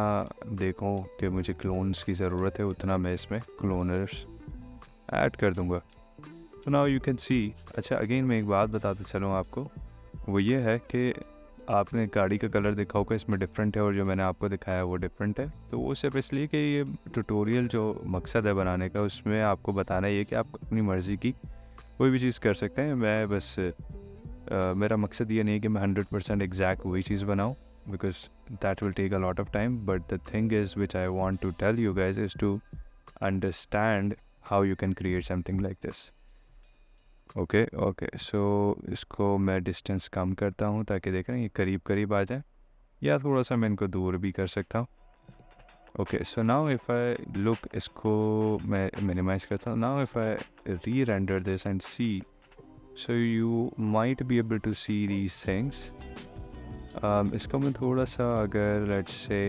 देखूँ कि मुझे क्लोन्स की ज़रूरत है उतना मैं इसमें क्लोनर्स ऐड कर दूँगा। तो नाउ यू कैन सी। अच्छा, अगेन मैं एक बात बताते चलूँ आपको, वो ये है कि आपने गाड़ी का कलर देखा होगा, इसमें डिफरेंट है और जो मैंने आपको दिखाया वो डिफरेंट है। तो वो सिर्फ इसलिए कि ये ट्यूटोरियल जो मकसद है बनाने का, उसमें आपको बताना ये कि आप अपनी मर्ज़ी की कोई भी चीज़ कर सकते हैं। मैं बस मेरा मकसद ये नहीं कि मैं 100% एग्जैक्ट वही चीज़ बनाऊँ, because that will take a lot of time, but the thing is which I want to tell you guys is to understand how you can create something like this. Okay okay, so इसको मैं distance कम करता हूँ ताकि देख रहे हैं ये करीब करीब आ जाए, या थोड़ा सा मैं इनको दूर भी कर सकता हूँ। Okay, so now if I look, इसको मैं मिनिमाइज़ करता हूँ। Now if I rerender this and see, so you might be able to see these things. इसको मैं थोड़ा सा अगर लेट्स से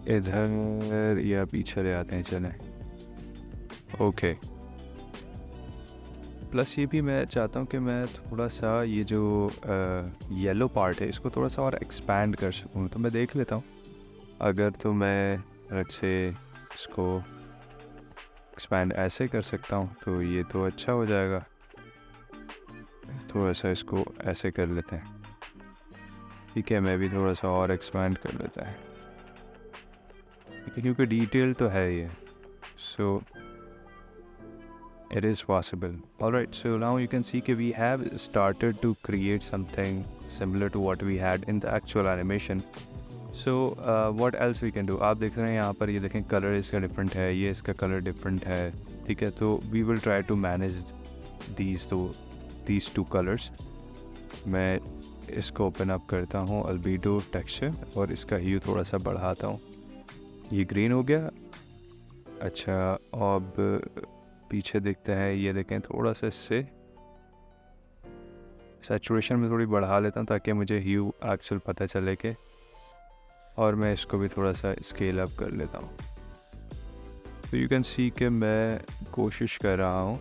इधर या पीछे ले आते हैं, चलें। ओके, प्लस ये भी मैं चाहता हूँ कि मैं थोड़ा सा ये जो येलो पार्ट है इसको थोड़ा सा और एक्सपैंड कर सकूँ, तो मैं देख लेता हूँ। अगर तो मैं लेट्स से इसको एक्सपैंड ऐसे कर सकता हूँ तो ये तो अच्छा हो जाएगा। थोड़ा सा इसको ऐसे कर लेते हैं, ठीक है। मैं भी थोड़ा सा और एक्सपैंड कर लेता है, ठीक है, क्योंकि डिटेल तो है ये। सो it is possible. Alright, so now you can see that we have started to create something similar to what we had in the actual animation. So what else we can do? आप देख रहे हैं यहाँ पर, ये देखें colour इसका different है, ये इसका कलर डिफरेंट है, ठीक है। तो we will try to manage these two colors. मैं इसको ओपन अप करता हूँ अल्बीडो टेक्सचर और इसका ह्यू थोड़ा सा बढ़ाता हूँ। ये ग्रीन हो गया। अच्छा, अब पीछे देखते हैं, ये देखें थोड़ा सा इससे सैचुरेशन में थोड़ी बढ़ा लेता हूँ ताकि मुझे ह्यू एक्चुअल पता चले के, और मैं इसको भी थोड़ा सा स्केल अप कर लेता हूँ। तो यू कैन सी कि मैं कोशिश कर रहा हूँ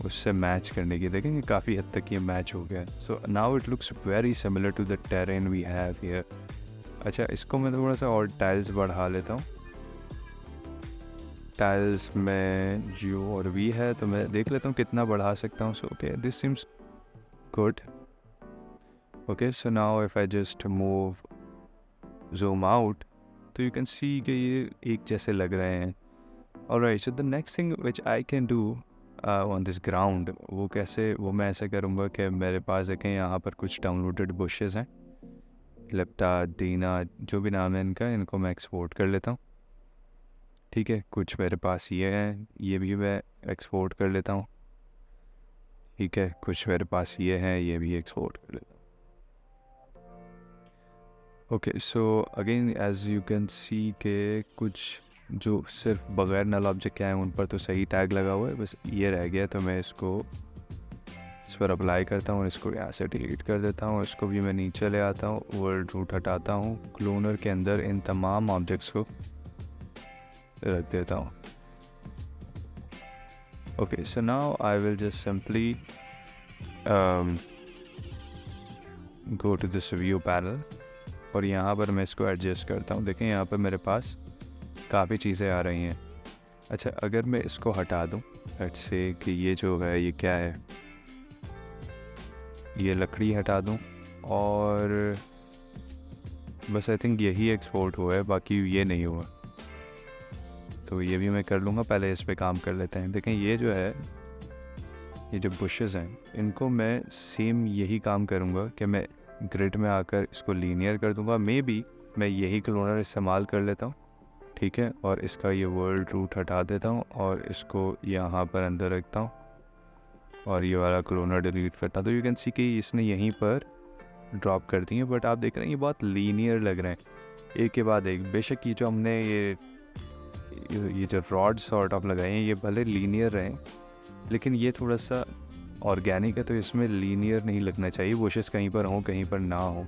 उससे मैच करने की। देखेंगे काफ़ी हद तक ये मैच हो गया। So now it looks very similar to the terrain we have here. अच्छा, इसको मैं थोड़ा सा और टाइल्स बढ़ा लेता हूँ। टाइल्स में जो और वी है तो मैं देख लेता हूँ कितना बढ़ा सकता हूँ। So okay, this seems good. Okay, so now if I just move zoom out तो यू कैन सी कि ये एक जैसे लग रहे हैं। Alright, so the next thing which I can do on this ground, वो कैसे, वो मैं ऐसा करूँगा कि मेरे पास देखें यहाँ पर कुछ डाउनलोडेड बुशेस हैं, लेप्टा, दीना, जो भी नाम है इनका, इनको मैं एक्सपोर्ट कर लेता हूँ, ठीक है। कुछ मेरे पास ये हैं, ये भी मैं एक्सपोर्ट कर लेता हूँ, ठीक है। कुछ मेरे पास ये हैं, ये भी एक्सपोर्ट कर लेता हूँ। Okay, so again as you can see के कुछ जो सिर्फ बगैर नल ऑब्जेक्ट के हैं उन पर तो सही टैग लगा हुआ है, बस ये रह गया। तो मैं इसको इस पर अप्लाई करता हूँ, इसको यहाँ से डिलीट कर देता हूँ। इसको भी मैं नीचे ले आता हूँ, वर्ड रूट हटाता हूँ, क्लोनर के अंदर इन तमाम ऑब्जेक्ट्स को रख देता हूँ। Okay, so now I will just simply go to this view panel और यहाँ पर मैं इसको एडजस्ट करता हूँ। देखें यहाँ पर मेरे पास काफ़ी चीज़ें आ रही हैं। अच्छा, अगर मैं इसको हटा दूँ, लेट्स से कि ये जो है ये क्या है, ये लकड़ी हटा दूँ और बस आई थिंक यही एक्सपोर्ट हुआ है, बाकी ये नहीं हुआ। तो ये भी मैं कर लूँगा, पहले इस पे काम कर लेते हैं। देखें ये जो है, ये जो बुशेस हैं इनको मैं सेम यही काम करूँगा कि मैं ग्रिड में आकर इसको लीनियर कर दूँगा। मे बी मैं यही क्लोनर इस्तेमाल कर लेता हूँ, ठीक है, और इसका ये वर्ल्ड रूट हटा देता हूँ और इसको यहाँ पर अंदर रखता हूँ और ये वाला क्लोनर डिलीट करता हूँ। तो यू कैन सी कि इसने यहीं पर ड्रॉप कर दी है, बट आप देख रहे हैं ये बहुत लीनियर लग रहे हैं एक के बाद एक। बेशक ये जो हमने ये जो रॉड सॉर्ट ऑफ लगाए हैं ये भले लीनियर रहें, लेकिन ये थोड़ा सा ऑर्गेनिक है तो इसमें लीनियर नहीं लगना चाहिए, बुशेस कहीं पर हों कहीं पर ना हो।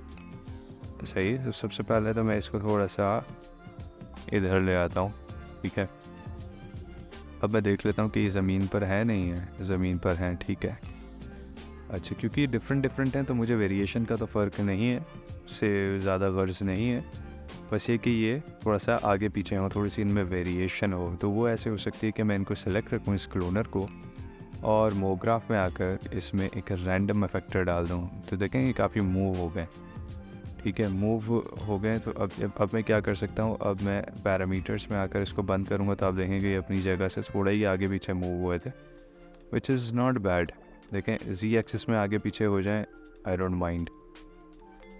सही है, तो सबसे पहले तो मैं इसको थोड़ा सा इधर ले आता हूँ, ठीक है। अब मैं देख लेता हूँ कि ये ज़मीन पर है, नहीं है, ज़मीन पर है, ठीक है। अच्छा, क्योंकि डिफरेंट हैं तो मुझे वेरिएशन का तो फ़र्क नहीं है, उससे ज़्यादा गर्ज नहीं है, बस ये कि ये थोड़ा सा आगे पीछे हो, थोड़ी सी इनमें वेरिएशन हो। तो वो ऐसे हो सकती है कि मैं इनको सेलेक्ट रखूँ इस क्लोनर को और मोग्राफ में आकर इसमें एक रैंडम इफेक्टर डाल दूँ। तो देखें ये काफ़ी मूव हो गए, ठीक है, मूव हो गए। तो अब मैं क्या कर सकता हूँ, अब मैं पैरामीटर्स में आकर इसको बंद करूँगा तो आप देखेंगे ये अपनी जगह से थोड़ा ही आगे पीछे मूव हुए थे, विच इज़ नॉट बैड। देखें जी एक्सिस में आगे पीछे हो जाएं, I don't mind.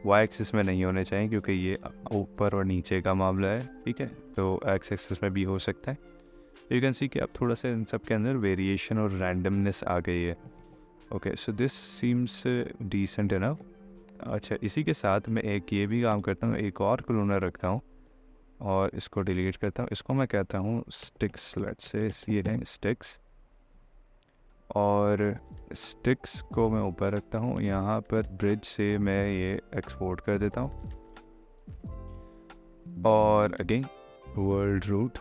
Y axis में नहीं होने चाहिए क्योंकि ये ऊपर और नीचे का मामला है, ठीक है, तो एक्स एक्सिस में भी हो सकता है। यू कैन सी कि अब थोड़ा सा इन सब के अंदर वेरिएशन और रैंडमनेस आ गई है। Okay, so this seems decent enough. अच्छा, इसी के साथ मैं एक ये भी काम करता हूँ, एक और क्लोनर रखता हूँ और इसको डिलीट करता हूँ। इसको मैं कहता हूँ स्टिक्स, लेट्स से ये हैं स्टिक्स, और स्टिक्स को मैं ऊपर रखता हूँ। यहाँ पर ब्रिज से मैं ये एक्सपोर्ट कर देता हूँ और अगेन वर्ल्ड रूट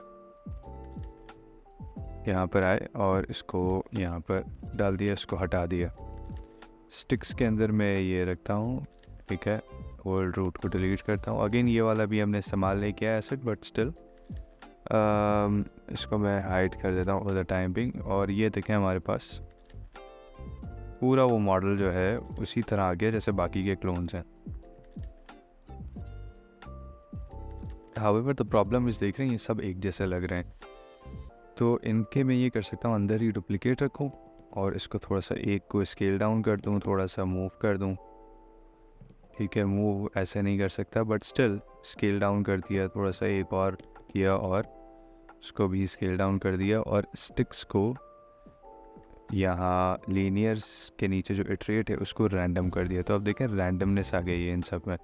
यहाँ पर आए और इसको यहाँ पर डाल दिया, इसको हटा दिया। स्टिक्स के अंदर मैं ये रखता हूँ, ठीक है। वर्ल्ड रूट को डिलीट करता हूँ। अगेन ये वाला भी हमने इस्तेमाल नहीं किया एसेट, बट स्टिल इसको मैं हाइड कर देता हूँ फॉर द टाइम बिंग। और ये देखें हमारे पास पूरा वो मॉडल जो है उसी तरह आ गया जैसे बाकी के क्लोन्स हैं। हाउएवर द प्रॉब्लम इस देख रहे हैं ये सब एक जैसे लग रहे हैं, तो इनके मैं ये कर सकता हूँ अंदर ही डुप्लीकेट रखूँ और इसको थोड़ा सा एक को स्केल डाउन कर दूँ, थोड़ा सा मूव कर दूँ, ठीक है। मूव ऐसे नहीं कर सकता बट स्टिल स्केल डाउन कर दिया, थोड़ा सा एक और किया और उसको भी स्केल डाउन कर दिया, और स्टिक्स को यहाँ लीनियर्स के नीचे जो इटरेट है उसको रैंडम कर दिया। तो अब देखें रैंडमनेस आ गई है इन सब में,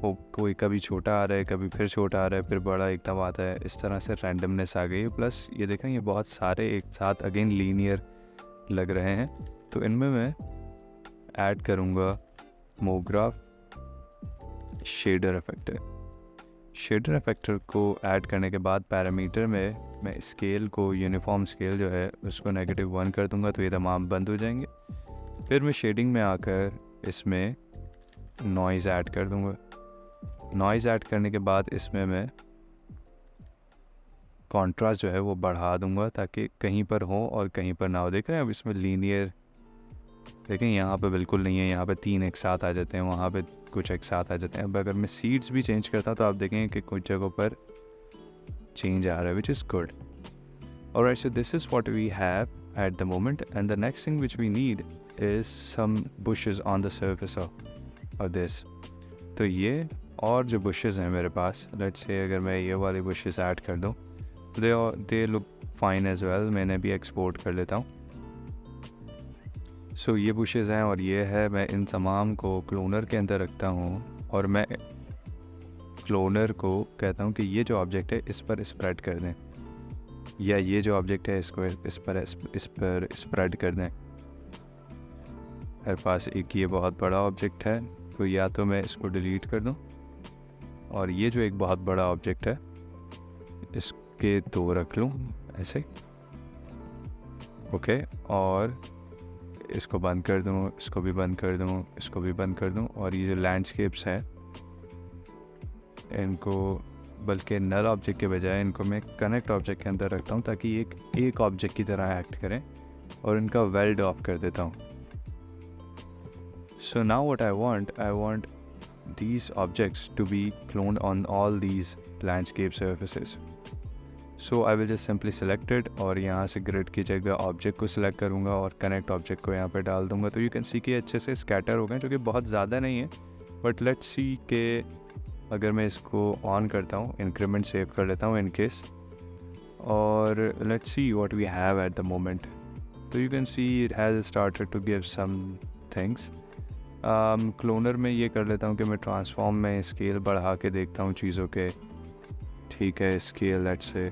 वो कोई कभी छोटा आ रहा है, कभी फिर छोटा आ रहा है, फिर बड़ा एकदम आता है, इस तरह से रैंडमनेस आ गई है। प्लस ये देखें ये बहुत सारे एक साथ अगेन लीनियर लग रहे हैं, तो इनमें मैं ऐड करूँगा मोग्राफ शेडर इफेक्टर। शेडर इफेक्टर को ऐड करने के बाद पैरामीटर में मैं स्केल को, यूनिफॉर्म स्केल जो है उसको -1 कर दूंगा, तो ये तमाम बंद हो जाएंगे। फिर मैं शेडिंग में आकर इसमें नॉइज़ ऐड कर दूंगा। नॉइज़ ऐड करने के बाद इसमें मैं कॉन्ट्रास्ट जो है वो बढ़ा दूंगा ताकि कहीं पर हो और कहीं पर ना हो। देख रहे हैं अब इसमें लीनियर, देखें यहाँ पे बिल्कुल नहीं है, यहाँ पे 3 एक साथ आ जाते हैं, वहाँ पे कुछ एक साथ आ जाते हैं। अब अगर मैं सीड्स भी चेंज करता तो आप देखेंगे कि कुछ जगहों पर चेंज आ रहा है, which is good. Alright, so this is what we have at the moment, and the next thing which we need is some bushes on the surface of this. तो ये और जो बुशेस हैं मेरे पास, लेट्स से अगर मैं ये वाली बुशेस ऐड कर दूँ, they look fine as well. मैंने भी एक्सपोर्ट कर लेता हूँ। सो ये बुशेस हैं और ये है, मैं इन तमाम को क्लोनर के अंदर रखता हूँ और मैं क्लोनर को कहता हूँ कि ये जो ऑब्जेक्ट है इस पर स्प्रेड कर दें, या ये जो ऑब्जेक्ट है इसको इस पर स्प्रेड कर दें। मेरे पास एक ये बहुत बड़ा ऑब्जेक्ट है, तो या तो मैं इसको डिलीट कर दूँ, और ये जो एक बहुत बड़ा ऑब्जेक्ट है इसके 2 रख लूँ ऐसे, ओके। और इसको बंद कर दूँ, इसको भी बंद कर दूँ, इसको भी बंद कर दूँ। और ये जो लैंडस्केप्स हैं इनको बल्कि नल ऑब्जेक्ट के बजाय इनको मैं कनेक्ट ऑब्जेक्ट के अंदर रखता हूँ ताकि एक ऑब्जेक्ट की तरह एक्ट करें, और इनका वेल्ड ऑफ कर देता हूँ। So now what I want these objects to be cloned on all these landscape surfaces. So I will just simply select it और यहाँ से grid की जगह ऑब्जेक्ट को सिलेक्ट करूँगा और कनेक्ट ऑब्जेक्ट को यहाँ पे डाल दूँगा। तो यू कैन सी कि अच्छे से स्कैटर हो गए, जो कि बहुत ज़्यादा नहीं है, बट लेट्स सी के अगर मैं इसको ऑन करता हूँ, इंक्रीमेंट सेव कर लेता हूँ इन केस, और let's see what we have at the moment. तो you can see it has started to give some things. Cloner में ये कर लेता हूँ कि मैं ट्रांसफॉर्म में स्केल बढ़ा के देखता हूँ चीज़ों के, ठीक है। स्केल लेट्स से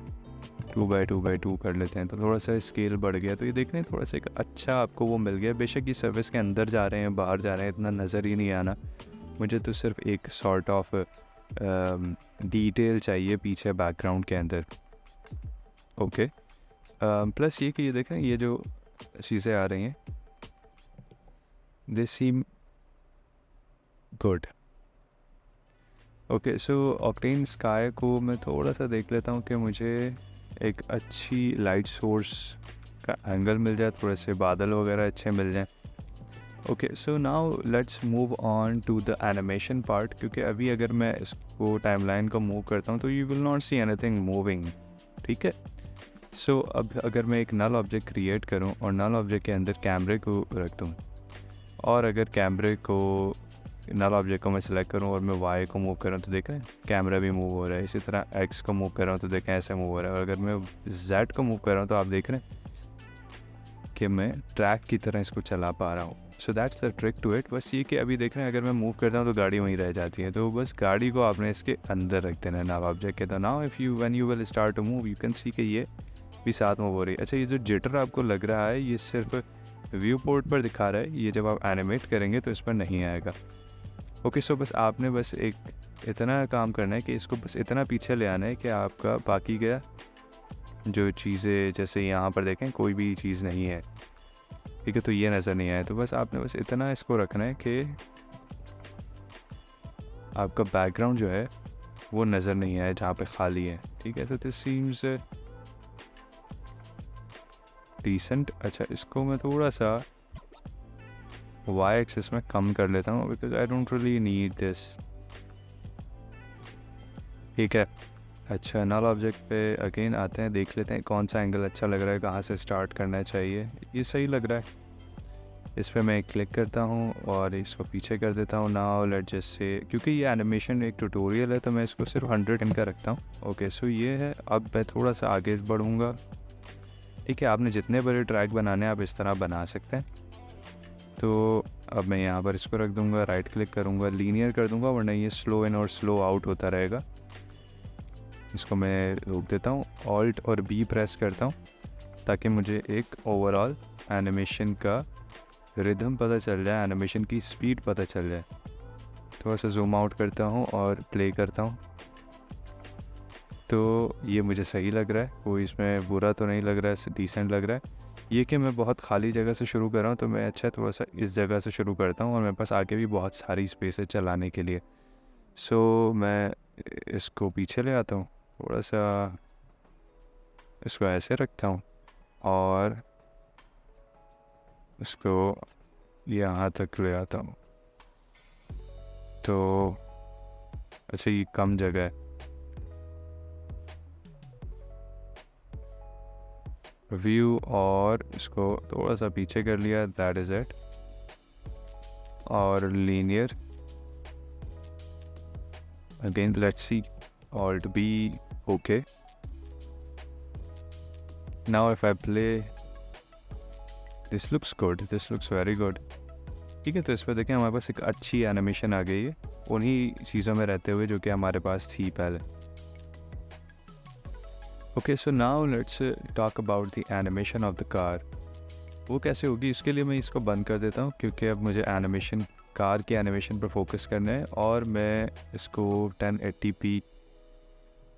2x2x2 कर लेते हैं, तो थोड़ा सा स्केल बढ़ गया, तो ये देख रहे हैं थोड़ा सा एक अच्छा आपको वो मिल गया। बेशक ये सर्विस के अंदर जा रहे हैं, बाहर जा रहे हैं, इतना नज़र ही नहीं आना। मुझे तो सिर्फ एक सॉर्ट ऑफ डिटेल चाहिए पीछे बैकग्राउंड के अंदर, ओके। प्लस ये कि ये देखें ये जो चीज़ें आ रही हैं दे सीम गुड, ओके। सो ऑक्टेन स्काई को मैं थोड़ा सा देख लेता हूँ कि मुझे एक अच्छी लाइट सोर्स का एंगल मिल जाए, थोड़े से बादल वगैरह अच्छे मिल जाएं, okay. So now let's move on to the animation part, क्योंकि अभी अगर मैं इसको टाइमलाइन को मूव करता हूँ तो you will not see anything moving, ठीक है। सो अब अगर मैं एक नल ऑब्जेक्ट क्रिएट करूँ और नल ऑब्जेक्ट के अंदर कैमरे को रख दूँ, और अगर कैमरे को नल ऑब्जेक्ट को मैं सिलेक्ट करूँ और मैं वाई को मूव करूँ तो देख रहे हैं कैमरा भी मूव हो रहा है। इसी तरह एक्स को मूव कर रहा हूँ तो देखें ऐसे मूव हो रहा है। और अगर मैं जेड को मूव कर रहा हूँ तो आप देख रहे हैं कि मैं ट्रैक की तरह इसको चला पा रहा हूँ। So that's the trick to it. बस ये कि अभी देख रहे हैं अगर मैं मूव करता हूँ तो गाड़ी वहीं रह जाती है, तो बस गाड़ी को आपने इसके अंदर रख देना है नल ऑब्जेक्ट के। तो now if you when you will start to move you can see कि ये भी साथ मूव हो रही है। अच्छा, ये जो जिटर आपको लग रहा है ये सिर्फ व्यू पोर्ट पर दिखा रहा है, ये जब आप एनिमेट करेंगे तो इस पर नहीं आएगा। ओके, सो बस आपने बस एक इतना काम करना है कि इसको बस इतना पीछे ले आना है कि आपका बाकी का जो चीज़ें, जैसे यहाँ पर देखें कोई भी चीज़ नहीं है, ठीक है, तो ये नज़र नहीं आए। तो बस आपने बस इतना इसको रखना है कि आपका बैकग्राउंड जो है वो नज़र नहीं आए जहाँ पे खाली है, ठीक है। तो दिस सीम्स डिसेंट। अच्छा, इसको मैं थोड़ा सा वाई एक्सिस में कम कर लेता हूँ because I don't really need this, ठीक है। अच्छा, नल ऑब्जेक्ट पे अगेन आते हैं, देख लेते हैं कौन सा एंगल अच्छा लग रहा है, कहाँ से स्टार्ट करना चाहिए। ये सही लग रहा है, इस पर मैं क्लिक करता हूँ और इसको पीछे कर देता हूँ। नाउ लेट्स जस्ट से, क्योंकि ये एनिमेशन एक ट्यूटोरियल है तो मैं इसको सिर्फ 100 इनका रखता हूँ। ओके, सो ये है। अब मैं थोड़ा सा आगे बढ़ूँगा, ठीक है। आपने जितने बड़े ट्रैक बनाने हैं आप इस तरह बना सकते हैं। तो अब मैं यहाँ पर इसको रख दूँगा, राइट क्लिक करूँगा, लीनियर कर दूँगा, वरना ये स्लो इन और स्लो आउट होता रहेगा। इसको मैं रोक देता हूँ, ऑल्ट और बी प्रेस करता हूँ ताकि मुझे एक ओवरऑल एनिमेशन का रिदम पता चल जाए, एनिमेशन की स्पीड पता चल जाए। थोड़ा सा जूम आउट करता हूँ और प्ले करता हूँ, तो ये मुझे सही लग रहा है, कोई इसमें बुरा तो नहीं लग रहा है, डिसेंट लग रहा है। ये कि मैं बहुत खाली जगह से शुरू कर रहा हूँ तो मैं अच्छा थोड़ा सा इस जगह से शुरू करता हूँ और मेरे पास आगे भी बहुत सारी स्पेस है चलाने के लिए। सो मैं इसको पीछे ले आता हूँ, थोड़ा सा इसको ऐसे रखता हूँ और इसको यहाँ तक ले आता हूँ। तो अच्छा, ये कम जगह है, व्यू और इसको थोड़ा सा पीछे कर लिया, दैट इज़ इट। और linear again, let's see, alt B, okay. Now if I play, this looks good, this looks very good, ठीक है। तो इस पर देखें हमारे पास एक अच्छी एनिमेशन आ गई है उन्हीं चीज़ों में रहते हुए जो कि हमारे पास थी पहले। Okay, so now let's talk about the animation of the car. वो कैसे होगी, इसके लिए मैं इसको बंद कर देता हूँ क्योंकि अब मुझे एनिमेशन, कार की एनिमेशन पर फोकस करना है। और मैं इसको 1080p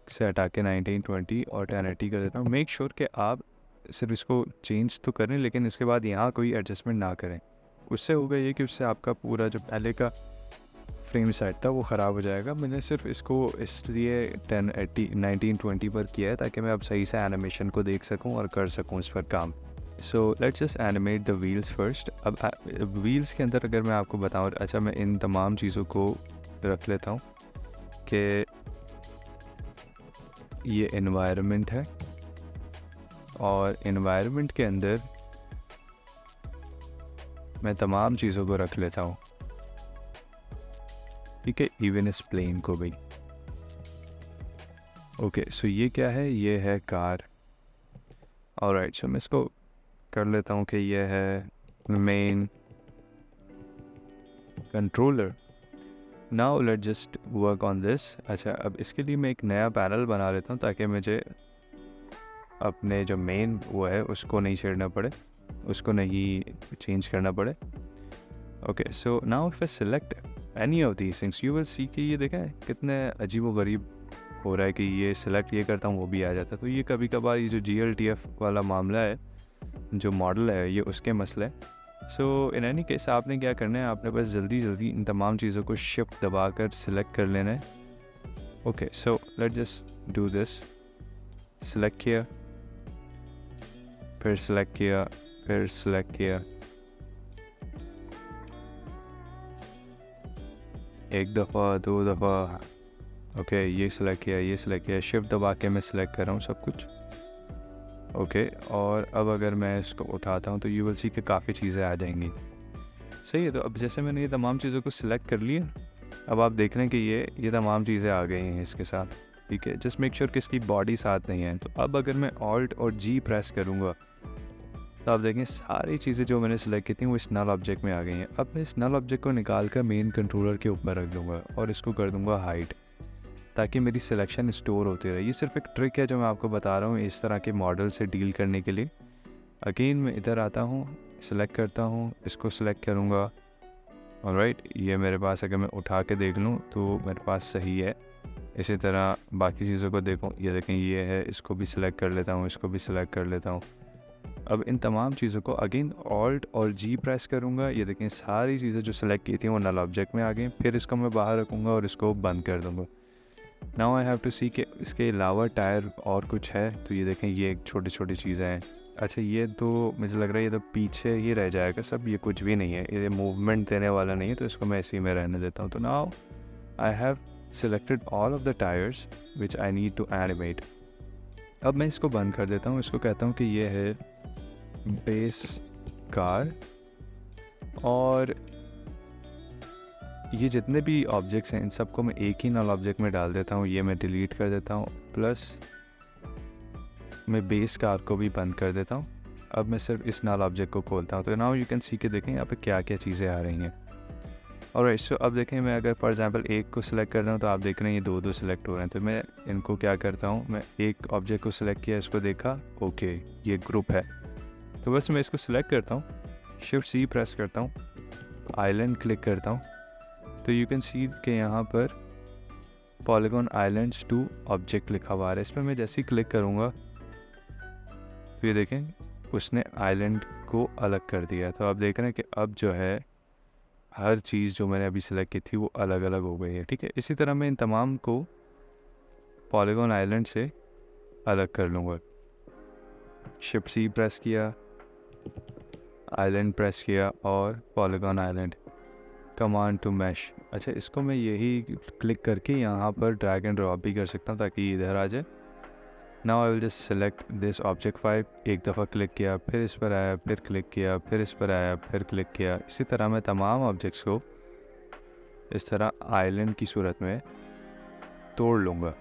से हटा के 1920 और 1080 कर देता हूँ। मेक श्योर कि आप सिर्फ इसको चेंज तो करें लेकिन इसके बाद यहाँ कोई एडजस्टमेंट ना करें। उससे होगा ये कि उससे आपका पूरा जो पहले का फ्रेम सेट था वो ख़राब हो जाएगा। मैंने सिर्फ इसको इसलिए 1080 1920 पर किया है ताकि मैं अब सही से एनिमेशन को देख सकूं और कर सकूं इस पर काम। सो let's just animate the wheels first. अब व्हील्स के अंदर अगर मैं आपको बताऊं, अच्छा मैं इन तमाम चीज़ों को रख लेता हूं कि ये एनवायरनमेंट है और एनवायरनमेंट के अंदर मैं तमाम चीज़ों को रख लेता हूँ, ठीक है, इवन इस प्लेन को भी। ओके, सो ये क्या है, ये है कार। ऑलराइट, सो मैं इसको कर लेता हूँ कि ये है main controller. Now let just work on this. अच्छा, अब इसके लिए मैं एक नया पैनल बना लेता हूँ ताकि मुझे अपने जो मेन वो है उसको नहीं छेड़ना पड़े, उसको नहीं चेंज करना पड़े। Okay, so now if I select any of these things you will see कि ये देखें कितने अजीब व गरीब हो रहा है कि ये सिलेक्ट ये करता हूँ वो भी आ जाता है। तो ये कभी कभार ये जो GLTF वाला मामला है, जो मॉडल है, ये उसके मसले है। सो इन एनी केस आपने क्या करना है, आपने बस जल्दी जल्दी इन तमाम चीज़ों को शिफ्ट दबाकर सिलेक्ट कर लेना है। Okay, so let just do this. Select किया, फिर सिलेक्ट किया, फिर सिलेक्ट किया, एक दफ़ा, दो दफ़ा, ओके, ये सिलेक्ट किया, ये सिलेक्ट किया, शिफ्ट दबा के मैं सिलेक्ट कर रहा हूँ सब कुछ। ओके, और अब अगर मैं इसको उठाता हूँ तो यू विल सी कि काफ़ी चीज़ें आ जाएंगी। सही है। तो अब जैसे मैंने ये तमाम चीज़ों को सिलेक्ट कर लिया, अब आप देख रहे हैं कि ये तमाम चीज़ें आ गई हैं इसके साथ, ठीक है। जस्ट मेक श्योर कि इसकी बॉडी साथ नहीं है। तो अब अगर मैं ऑल्ट और जी प्रेस करूँगा तो आप देखें सारी चीज़ें जो मैंने सेलेक्ट की थी वो इस नल ऑब्जेक्ट में आ गई हैं। अब मैं इस नल ऑब्जेक्ट को निकाल कर मेन कंट्रोलर के ऊपर रख दूँगा और इसको कर दूँगा हाइड, ताकि मेरी सिलेक्शन स्टोर होती रहे। ये सिर्फ एक ट्रिक है जो मैं आपको बता रहा हूँ इस तरह के मॉडल से डील करने के लिए। अगेन मैं इधर आता हूँ, सिलेक्ट करता हूँ, इसको सिलेक्ट करूँगा। ऑलराइट, ये मेरे पास अगर मैं उठा के देख लूँ तो मेरे पास सही है। इसी तरह बाकी चीज़ों को देखूँ, ये देखें ये है, इसको भी सिलेक्ट कर लेता हूँ, इसको भी सिलेक्ट कर लेता हूँ। अब इन तमाम चीज़ों को अगेन ऑल्ट और जी प्रेस करूँगा, ये देखें सारी चीज़ें जो सिलेक्ट की थी वो नल ऑब्जेक्ट में आ गई। फिर इसको मैं बाहर रखूँगा और इसको बंद कर दूँगा। नाउ आई हैव टू सी कि इसके अलावा टायर और कुछ है, तो ये देखें ये छोटी छोटी चीज़ें हैं। अच्छा, ये तो मुझे लग रहा है ये तो पीछे ही रह जाएगा सब, ये कुछ भी नहीं है, ये मूवमेंट देने वाला नहीं है, तो इसको मैं इसी में रहने देता हूँ। तो now I have selected all of the tyres which I need to animate. अब मैं इसको बंद कर देता हूँ, इसको कहता हूँ कि ये है बेस कार, और ये जितने भी ऑब्जेक्ट्स हैं इन सबको मैं एक ही नल ऑब्जेक्ट में डाल देता हूँ। ये मैं डिलीट कर देता हूँ, प्लस मैं बेस कार को भी बंद कर देता हूँ। अब मैं सिर्फ इस नल ऑब्जेक्ट को खोलता हूँ। तो नाउ यू कैन सी के देखें यहाँ पे क्या क्या चीज़ें आ रही हैं। और सो अब देखें मैं अगर फॉर एग्जांपल एक को सिलेक्ट करता हूँ तो आप देख रहे हैं ये दो सिलेक्ट हो रहे हैं। तो मैं इनको क्या करता हूँ, मैं एक ऑब्जेक्ट को सिलेक्ट किया, इसको देखा, ओके ये ग्रुप है, तो बस मैं इसको सिलेक्ट करता हूँ, शिफ्ट सी प्रेस करता हूँ, आइलैंड क्लिक करता हूँ, तो यू कैन सी कि यहाँ पर पॉलीगॉन आइलैंड्स 2 ऑब्जेक्ट लिखा हुआ है। इस पर मैं जैसे ही क्लिक करूँगा तो ये देखें उसने आइलैंड को अलग कर दिया। तो आप देख रहे हैं कि अब जो है हर चीज़ जो मैंने अभी सिलेक्ट की थी वो अलग अलग हो गई है, ठीक है। इसी तरह मैं इन तमाम को पॉलीगॉन आइलैंड से अलग कर लूँगा। शिफ्ट सी प्रेस किया, आइलैंड प्रेस किया और polygon island, command to mesh. अच्छा, इसको मैं यही क्लिक करके यहाँ पर ड्रैग एंड ड्रॉप भी कर सकता हूँ ताकि इधर आ जाए। Now I will just select this object 5, एक दफ़ा क्लिक किया, फिर इस पर आया, फिर क्लिक किया, फिर इस पर आया, फिर क्लिक किया। इसी तरह मैं तमाम ऑब्जेक्ट्स को इस तरह आइलैंड की सूरत में तोड़ लूँगा।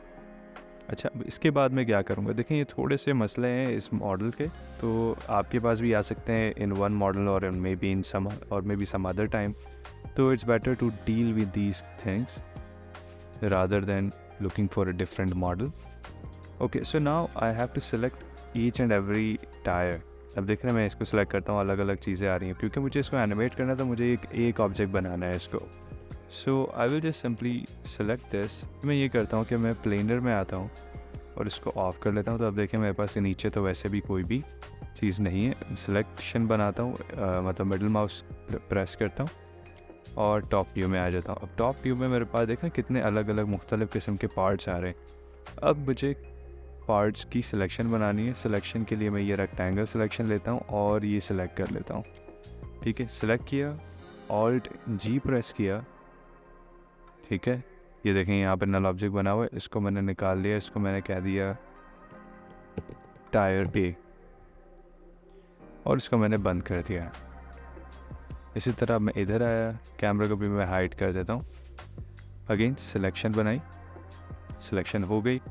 अच्छा, इसके बाद मैं क्या करूँगा, देखें ये थोड़े से मसले हैं इस मॉडल के, तो आपके पास भी आ सकते हैं इन वन मॉडल और मे बी इन सम और maybe some other time. तो it's better to deal with these things rather than looking for a different model. Okay, so now I have to select each and every tire. अब देख रहे हैं मैं इसको select करता हूँ, अलग अलग चीज़ें आ रही हैं क्योंकि मुझे इसको एनिमेट करना है, तो मुझे एक ऑब्जेक्ट बनाना है इसको। So I will just simply select this. मैं ये करता हूँ कि मैं प्लेनर में आता हूँ और इसको ऑफ कर लेता हूँ। तो अब देखें मेरे पास नीचे तो वैसे भी कोई भी चीज़ नहीं है। सिलेक्शन बनाता हूँ, मतलब मिडल माउस प्रेस करता हूँ और टॉप व्यू में आ जाता हूँ। अब टॉप व्यू में मेरे पास देखें कितने अलग अलग मुख्तलिफ़ किस्म के पार्ट्स आ रहे हैं। अब मुझे पार्ट्स की सिलेक्शन बनानी है। सिलेक्शन के लिए मैं ये रेक्टेंगल सिलेक्शन लेता हूँ और ये सिलेक्ट कर लेता हूँ, ठीक है। सिलेक्ट किया, ऑल्ट जी प्रेस किया, ठीक है। ये देखें यहाँ पर नल ऑब्जेक्ट बना हुआ है, इसको मैंने निकाल लिया, इसको मैंने कह दिया टायर पे और इसको मैंने बंद कर दिया। इसी तरह मैं इधर आया, कैमरा को भी मैं हाइड कर देता हूँ। अगेन सिलेक्शन बनाई, सिलेक्शन हो गई,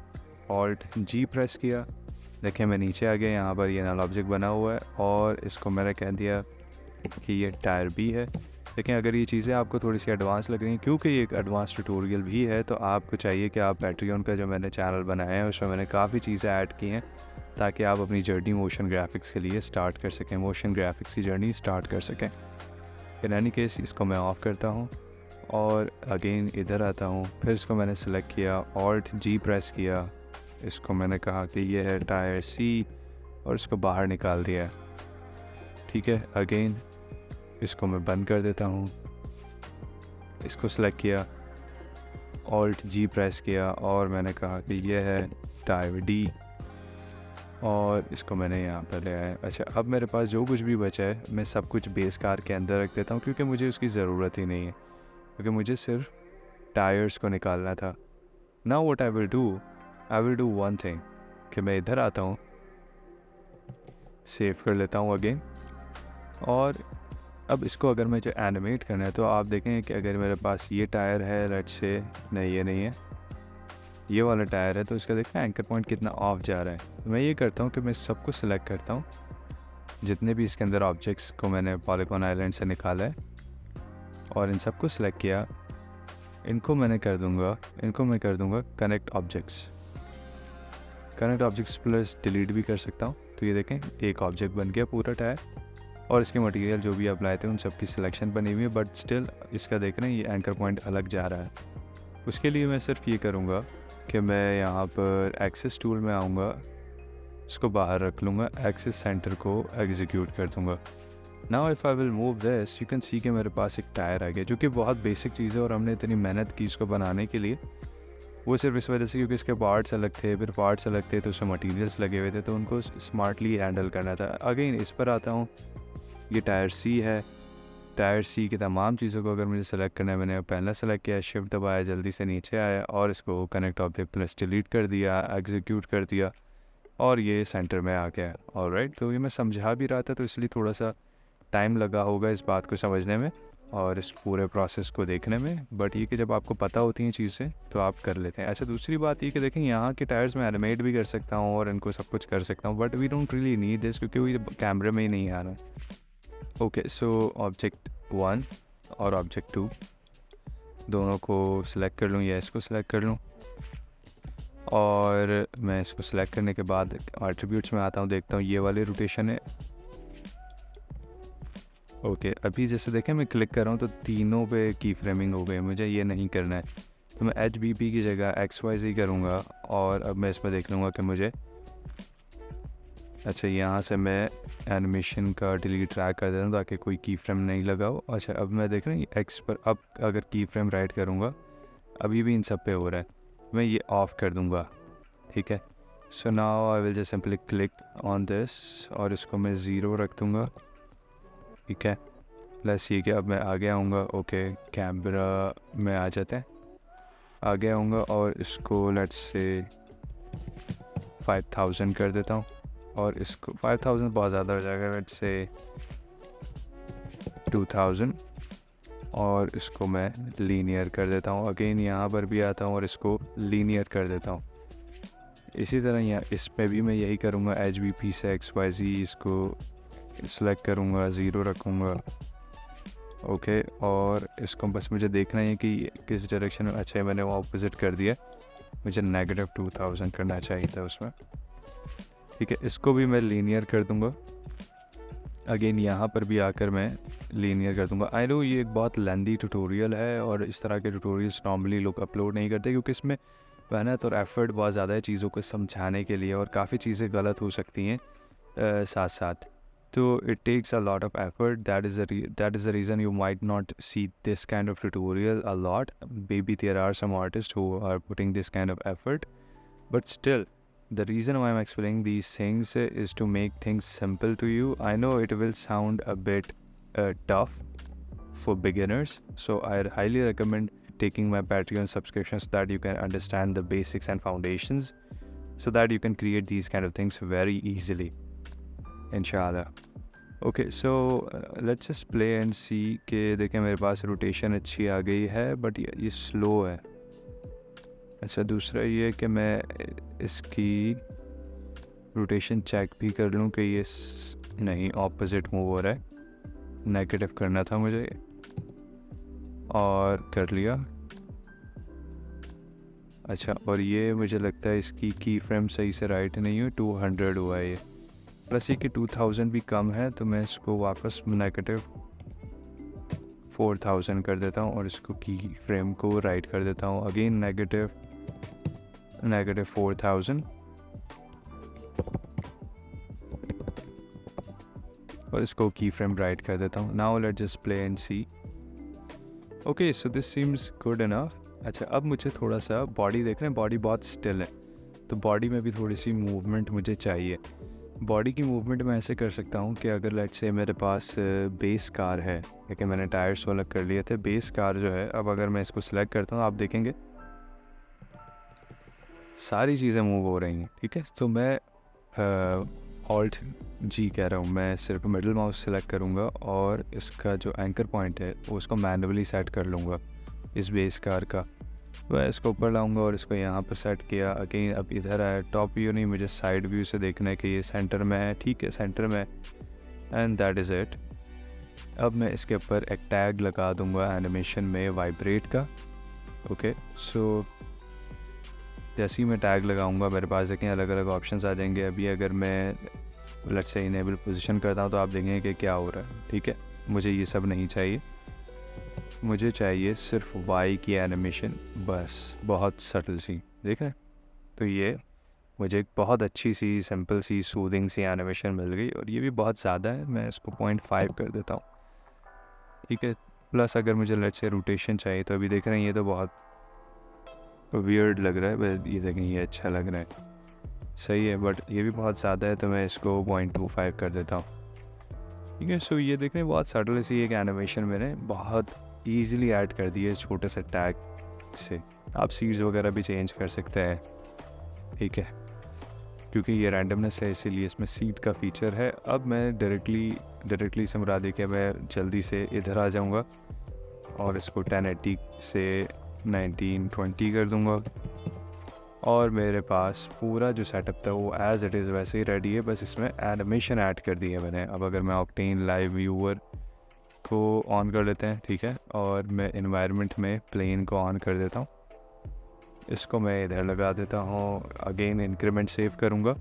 ऑल्ट जी प्रेस किया, देखें मैं नीचे आ गया, यहाँ पर ये नल ऑब्जेक्ट बना हुआ है और इसको मैंने कह दिया कि ये टायर बी है। लेकिन अगर ये चीज़ें आपको थोड़ी सी एडवांस लग रही हैं, क्योंकि ये एक एडवांस ट्यूटोरियल भी है, तो आपको चाहिए कि आप पैट्रियन का जो मैंने चैनल बनाया है उसमें मैंने काफ़ी चीज़ें ऐड की हैं ताकि आप अपनी जर्नी मोशन ग्राफिक्स के लिए स्टार्ट कर सकें, मोशन ग्राफिक्स की जर्नी स्टार्ट कर सकें। इन एनी केस इसको मैं ऑफ़ करता हूँ और अगेन इधर आता हूँ, फिर इसको मैंने सेलेक्ट किया, ऑल्ट जी प्रेस किया, इसको मैंने कहा कि ये है टायर सी और इसको बाहर निकाल दिया, ठीक है। अगेन इसको मैं बंद कर देता हूँ, इसको सेलेक्ट किया, ऑल्ट जी प्रेस किया और मैंने कहा कि ये है टायर डी और इसको मैंने यहाँ पर ले आया। अच्छा, अब मेरे पास जो कुछ भी बचा है मैं सब कुछ बेस कार के अंदर रख देता हूँ क्योंकि मुझे उसकी ज़रूरत ही नहीं है, क्योंकि मुझे सिर्फ टायर्स को निकालना था। Now what I will do one thing कि मैं इधर आता हूँ, सेव कर लेता हूँ अगेन और अब इसको अगर मुझे एनिमेट करना है तो आप देखें कि अगर मेरे पास ये टायर है, लेट्स से नहीं ये नहीं है, ये वाला टायर है, तो इसका देखना एंकर पॉइंट कितना ऑफ जा रहा है। तो मैं ये करता हूँ कि मैं सबको सिलेक्ट करता हूँ, जितने भी इसके अंदर ऑब्जेक्ट्स को मैंने पॉलीगॉन आइलैंड से निकाला है, और इन सबको सिलेक्ट किया। इनको मैं कर दूँगा connect objects. Connect objects plus delete भी कर सकता हूँ। तो ये देखें एक ऑब्जेक्ट बन गया पूरा टायर, और इसके मटेरियल जो भी आप लाए थे उन सब की सिलेक्शन बनी हुई है, बट स्टिल इसका देख रहे हैं ये एंकर पॉइंट अलग जा रहा है। उसके लिए मैं सिर्फ ये करूँगा कि मैं यहाँ पर एक्सेस टूल में आऊँगा, इसको बाहर रख लूँगा, एक्सेस सेंटर को एग्जीक्यूट कर दूँगा। Now if I will move this, you can see कि मेरे पास एक टायर आ गया, जो कि बहुत बेसिक चीज़ है और हमने इतनी मेहनत की इसको बनाने के लिए, वो सिर्फ इस वजह से क्योंकि इसके पार्ट्स अलग थे, फिर पार्ट्स अलग थे तो उसमें मटेरियल्स लगे हुए थे, तो उनको स्मार्टली हैंडल करना था। अगेन इस पर आता हूँ, ये टायर सी है। टायर सी की तमाम चीज़ों को अगर मुझे सेलेक्ट करना है, मैंने पहला सेलेक्ट किया, शिफ्ट दबाया, जल्दी से नीचे आया और इसको कनेक्ट ऑब्जेक्ट प्लस डिलीट कर दिया, एग्जीक्यूट कर दिया, और ये सेंटर में आ गया। ऑलराइट, तो ये मैं समझा भी रहा था तो इसलिए थोड़ा सा टाइम लगा होगा इस बात को समझने में और इस पूरे प्रोसेस को देखने में, बट ये कि जब आपको पता होती हैं चीज़ें तो आप कर लेते हैं। अच्छा, दूसरी बात ये कि देखें यहाँ के टायर्स में एनिमेट भी कर सकता हूँ और इनको सब कुछ कर सकता हूँ, but we don't really need this क्योंकि वो कैमरे में ही नहीं आ रहा है। ओके, सो ऑब्जेक्ट 1 और ऑब्जेक्ट 2 दोनों को सिलेक्ट कर लूँ या इसको सिलेक्ट कर लूँ, और मैं इसको सिलेक्ट करने के बाद एट्रीब्यूट्स में आता हूँ, देखता हूँ ये वाली रोटेशन है। ओके, अभी जैसे देखें मैं क्लिक कर रहा हूँ तो तीनों पे की फ्रेमिंग हो गई, मुझे ये नहीं करना है, तो मैं HBP की जगह XYZ करूँगा, और अब मैं इसमें देख लूँगा कि मुझे, अच्छा यहाँ से मैं एनिमेशन का डिलीट ट्रैक कर देता हूँ ताकि कोई की फ्रेम नहीं लगा हो। अच्छा, अब मैं देख रहा हूँ X पर, अब अगर की फ्रेम राइट करूँगा अभी भी इन सब पे हो रहा है, मैं ये ऑफ़ कर दूँगा, ठीक है। सो now I will just simply click on this और इसको मैं 0 रख दूँगा, ठीक है। प्लस ये कि अब मैं आगे आऊँगा, ओके कैमरा में आ जाते हैं, आगे आऊँगा और इसको लेट्स से 5000 कर देता हूँ, और इसको 5000 बहुत ज़्यादा हो जाएगा, लेट्स से 2000, और इसको मैं लीनियर कर देता हूँ। अगेन यहाँ पर भी आता हूँ और इसको लीनियर कर देता हूँ। इसी तरह यहाँ इस पे भी मैं यही करूँगा, HBP से XYZ इसको सिलेक्ट करूँगा, 0 रखूँगा, ओके। और इसको बस मुझे देखना है कि किस डायरेक्शन में, अच्छा मैंने वो ऑपोजिट कर दिया, मुझे -2000 करना चाहिए था उसमें, ठीक है। इसको भी मैं लीनियर कर दूँगा, अगेन यहाँ पर भी आकर मैं लीनियर कर दूँगा। आई नो ये एक बहुत लेंदी ट्यूटोरियल है और इस तरह के ट्यूटोरियल्स नॉर्मली लोग अपलोड नहीं करते क्योंकि इसमें मेहनत और एफर्ट बहुत ज़्यादा है चीज़ों को समझाने के लिए, और काफ़ी चीज़ें गलत हो सकती हैं साथ साथ, तो it takes a lot of effort. That is the reason you might not see this kind of tutorial a lot. Maybe there are some artists who are putting this kind of effort, but still the reason why I'm explaining these things is to make things simple to you. I know it will sound a bit tough for beginners, so I highly recommend taking my Patreon subscription so that you can understand the basics and foundations, so that you can create these kind of things very easily, इंशाल्लाह। Okay, so let's just play and see के देखें मेरे पास rotation अच्छी आ गई है, but ये slow है। अच्छा, दूसरा ये कि मैं इसकी रोटेशन चेक भी कर लूँ कि ये नहीं ऑपोजिट मूव हो रहा है, नेगेटिव करना था मुझे, और कर लिया। अच्छा, और ये मुझे लगता है इसकी की फ्रेम सही से राइट नहीं हुई, 200 हुआ है ये, प्लस ये कि 2000 भी कम है, तो मैं इसको वापस -4000 कर देता हूँ और इसको की फ्रेम को राइट कर देता हूँ, अगेन -4000, और इसको की फ्रेम राइट कर देता हूँ। Now let's just play and see. Okay, so this seems good enough. अच्छा, अब मुझे थोड़ा सा बॉडी देख रहे हैं, बॉडी बहुत स्टिल है, तो बॉडी में भी थोड़ी सी मूवमेंट मुझे चाहिए। बॉडी की मूवमेंट मैं ऐसे कर सकता हूँ कि अगर लेट्स से मेरे पास बेस कार है, लेकिन मैंने टायर्स वो अलग कर लिए थे, बेस कार जो है, अब अगर मैं इसको सिलेक्ट करता हूँ आप देखेंगे सारी चीज़ें मूव हो रही हैं, ठीक है। तो मैं ऑल्ट जी कह रहा हूँ, मैं सिर्फ मिडिल माउस सेलेक्ट करूँगा और इसका जो एंकर पॉइंट है वो उसको मैनुअली सेट कर लूँगा इस बेस कार का। मैं इसको ऊपर लाऊंगा और इसको यहाँ पर सेट किया। अगेन अब इधर आया, टॉप व्यू नहीं, मुझे साइड व्यू से देखना है कि ये सेंटर में है। ठीक है, सेंटर में, एंड दैट इज़ इट। अब मैं इसके ऊपर एक टैग लगा दूंगा एनिमेशन में वाइब्रेट का। ओके, सो जैसे ही मैं टैग लगाऊंगा मेरे पास देखें अलग अलग ऑप्शंस आ जाएंगे। अभी अगर मैं लेट्स से इनेबल पोजीशन करता हूँ तो आप देखेंगे कि क्या हो रहा है। ठीक है, मुझे ये सब नहीं चाहिए, मुझे चाहिए सिर्फ वाई की एनिमेशन, बस बहुत सटल सी, देख रहे हैं। तो ये मुझे एक बहुत अच्छी सी सिंपल सी सूदिंग सी एनिमेशन मिल गई, और ये भी बहुत ज़्यादा है, मैं इसको 0.5 कर देता हूँ। ठीक है, प्लस अगर मुझे लेट्स से रोटेशन चाहिए तो अभी देख रहे हैं ये तो बहुत वियर्ड लग रहा है, बट ये देखें ये अच्छा लग रहा है, सही है, बट ये भी बहुत ज़्यादा है तो मैं इसको 0.25 कर देता हूँ। ठीक है, सो ये देख रहे हैं बहुत सटल सी एक एनिमेशन मैंने बहुत ईज़िली ऐड कर दी है छोटे से टैग से। आप सीड्स वगैरह भी चेंज कर सकते हैं। ठीक है, क्योंकि ये रैंडमनेस है इसीलिए इसमें सीड का फीचर है। अब मैं डायरेक्टली से मुराद है कि मैं जल्दी से इधर आ जाऊंगा और इसको 1080 से 1920 कर दूंगा, और मेरे पास पूरा जो सेटअप था वो एज़ इट इज़ वैसे ही रेडी है, बस इसमें एनिमेशन ऐड कर दी है मैंने। अब अगर मैं ऑक्टेन लाइव व्यूअर को ऑन कर लेते हैं, ठीक है, और मैं इन्वायरमेंट में प्लेन को ऑन कर देता हूँ, इसको मैं इधर लगा देता हूँ। अगेन इंक्रीमेंट सेव करूँगा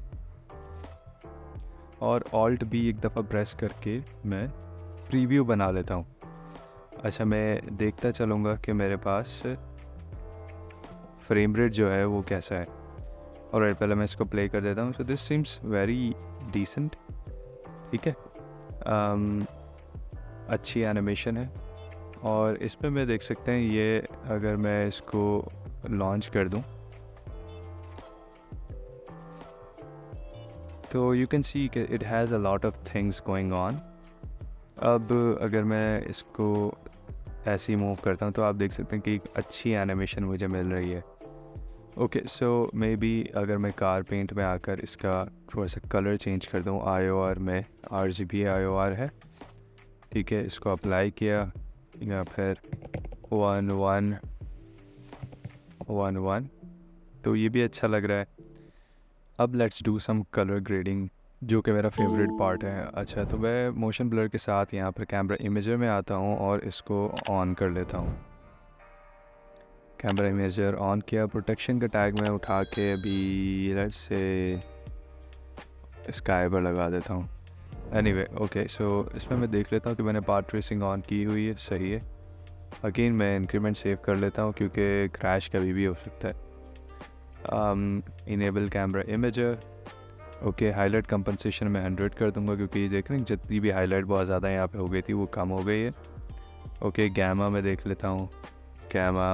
और ऑल्ट भी एक दफ़ा प्रेस करके मैं प्रीव्यू बना लेता हूँ। अच्छा, मैं देखता चलूँगा कि मेरे पास फ्रेम रेट जो है वो कैसा है। और पहले मैं इसको प्ले कर देता हूँ। So this seems very decent. ठीक है, अच्छी एनिमेशन है, और इसमें मैं देख सकते हैं ये अगर मैं इसको लॉन्च कर दूं तो यू कैन सी कि it has a lot of things going on. अब अगर मैं इसको ऐसे ही मूव करता हूं तो आप देख सकते हैं कि एक अच्छी एनिमेशन मुझे मिल रही है। ओके, सो मे बी अगर मैं कार पेंट में आकर इसका थोड़ा सा कलर चेंज कर दूं, IOR में RGB IOR है। ठीक है, इसको अप्लाई किया या फिर 1 तो ये भी अच्छा लग रहा है। अब let's do some colour grading, जो कि मेरा फेवरेट पार्ट है। अच्छा, तो मैं मोशन ब्लर के साथ यहाँ पर कैमरा इमेजर में आता हूँ और इसको ऑन कर लेता हूँ। कैमरा इमेजर ऑन किया, प्रोटेक्शन का टैग मैं उठा के अभी लेट्स से स्काई पर लगा देता हूँ। एनीवे, ओके, सो इसमें मैं देख लेता हूँ कि मैंने पाथ ट्रेसिंग ऑन की हुई है, सही है। अगेन मैं इंक्रीमेंट सेव कर लेता हूँ क्योंकि क्रैश कभी भी हो सकता है। Enable camera imager. Okay, highlight compensation मैं 100 कर दूंगा क्योंकि देख रहे हैं जितनी भी हाईलाइट बहुत ज़्यादा यहाँ पे हो गई थी वो कम हो गई है। ओके, गैमा मैं देख लेता हूँ, गैमा,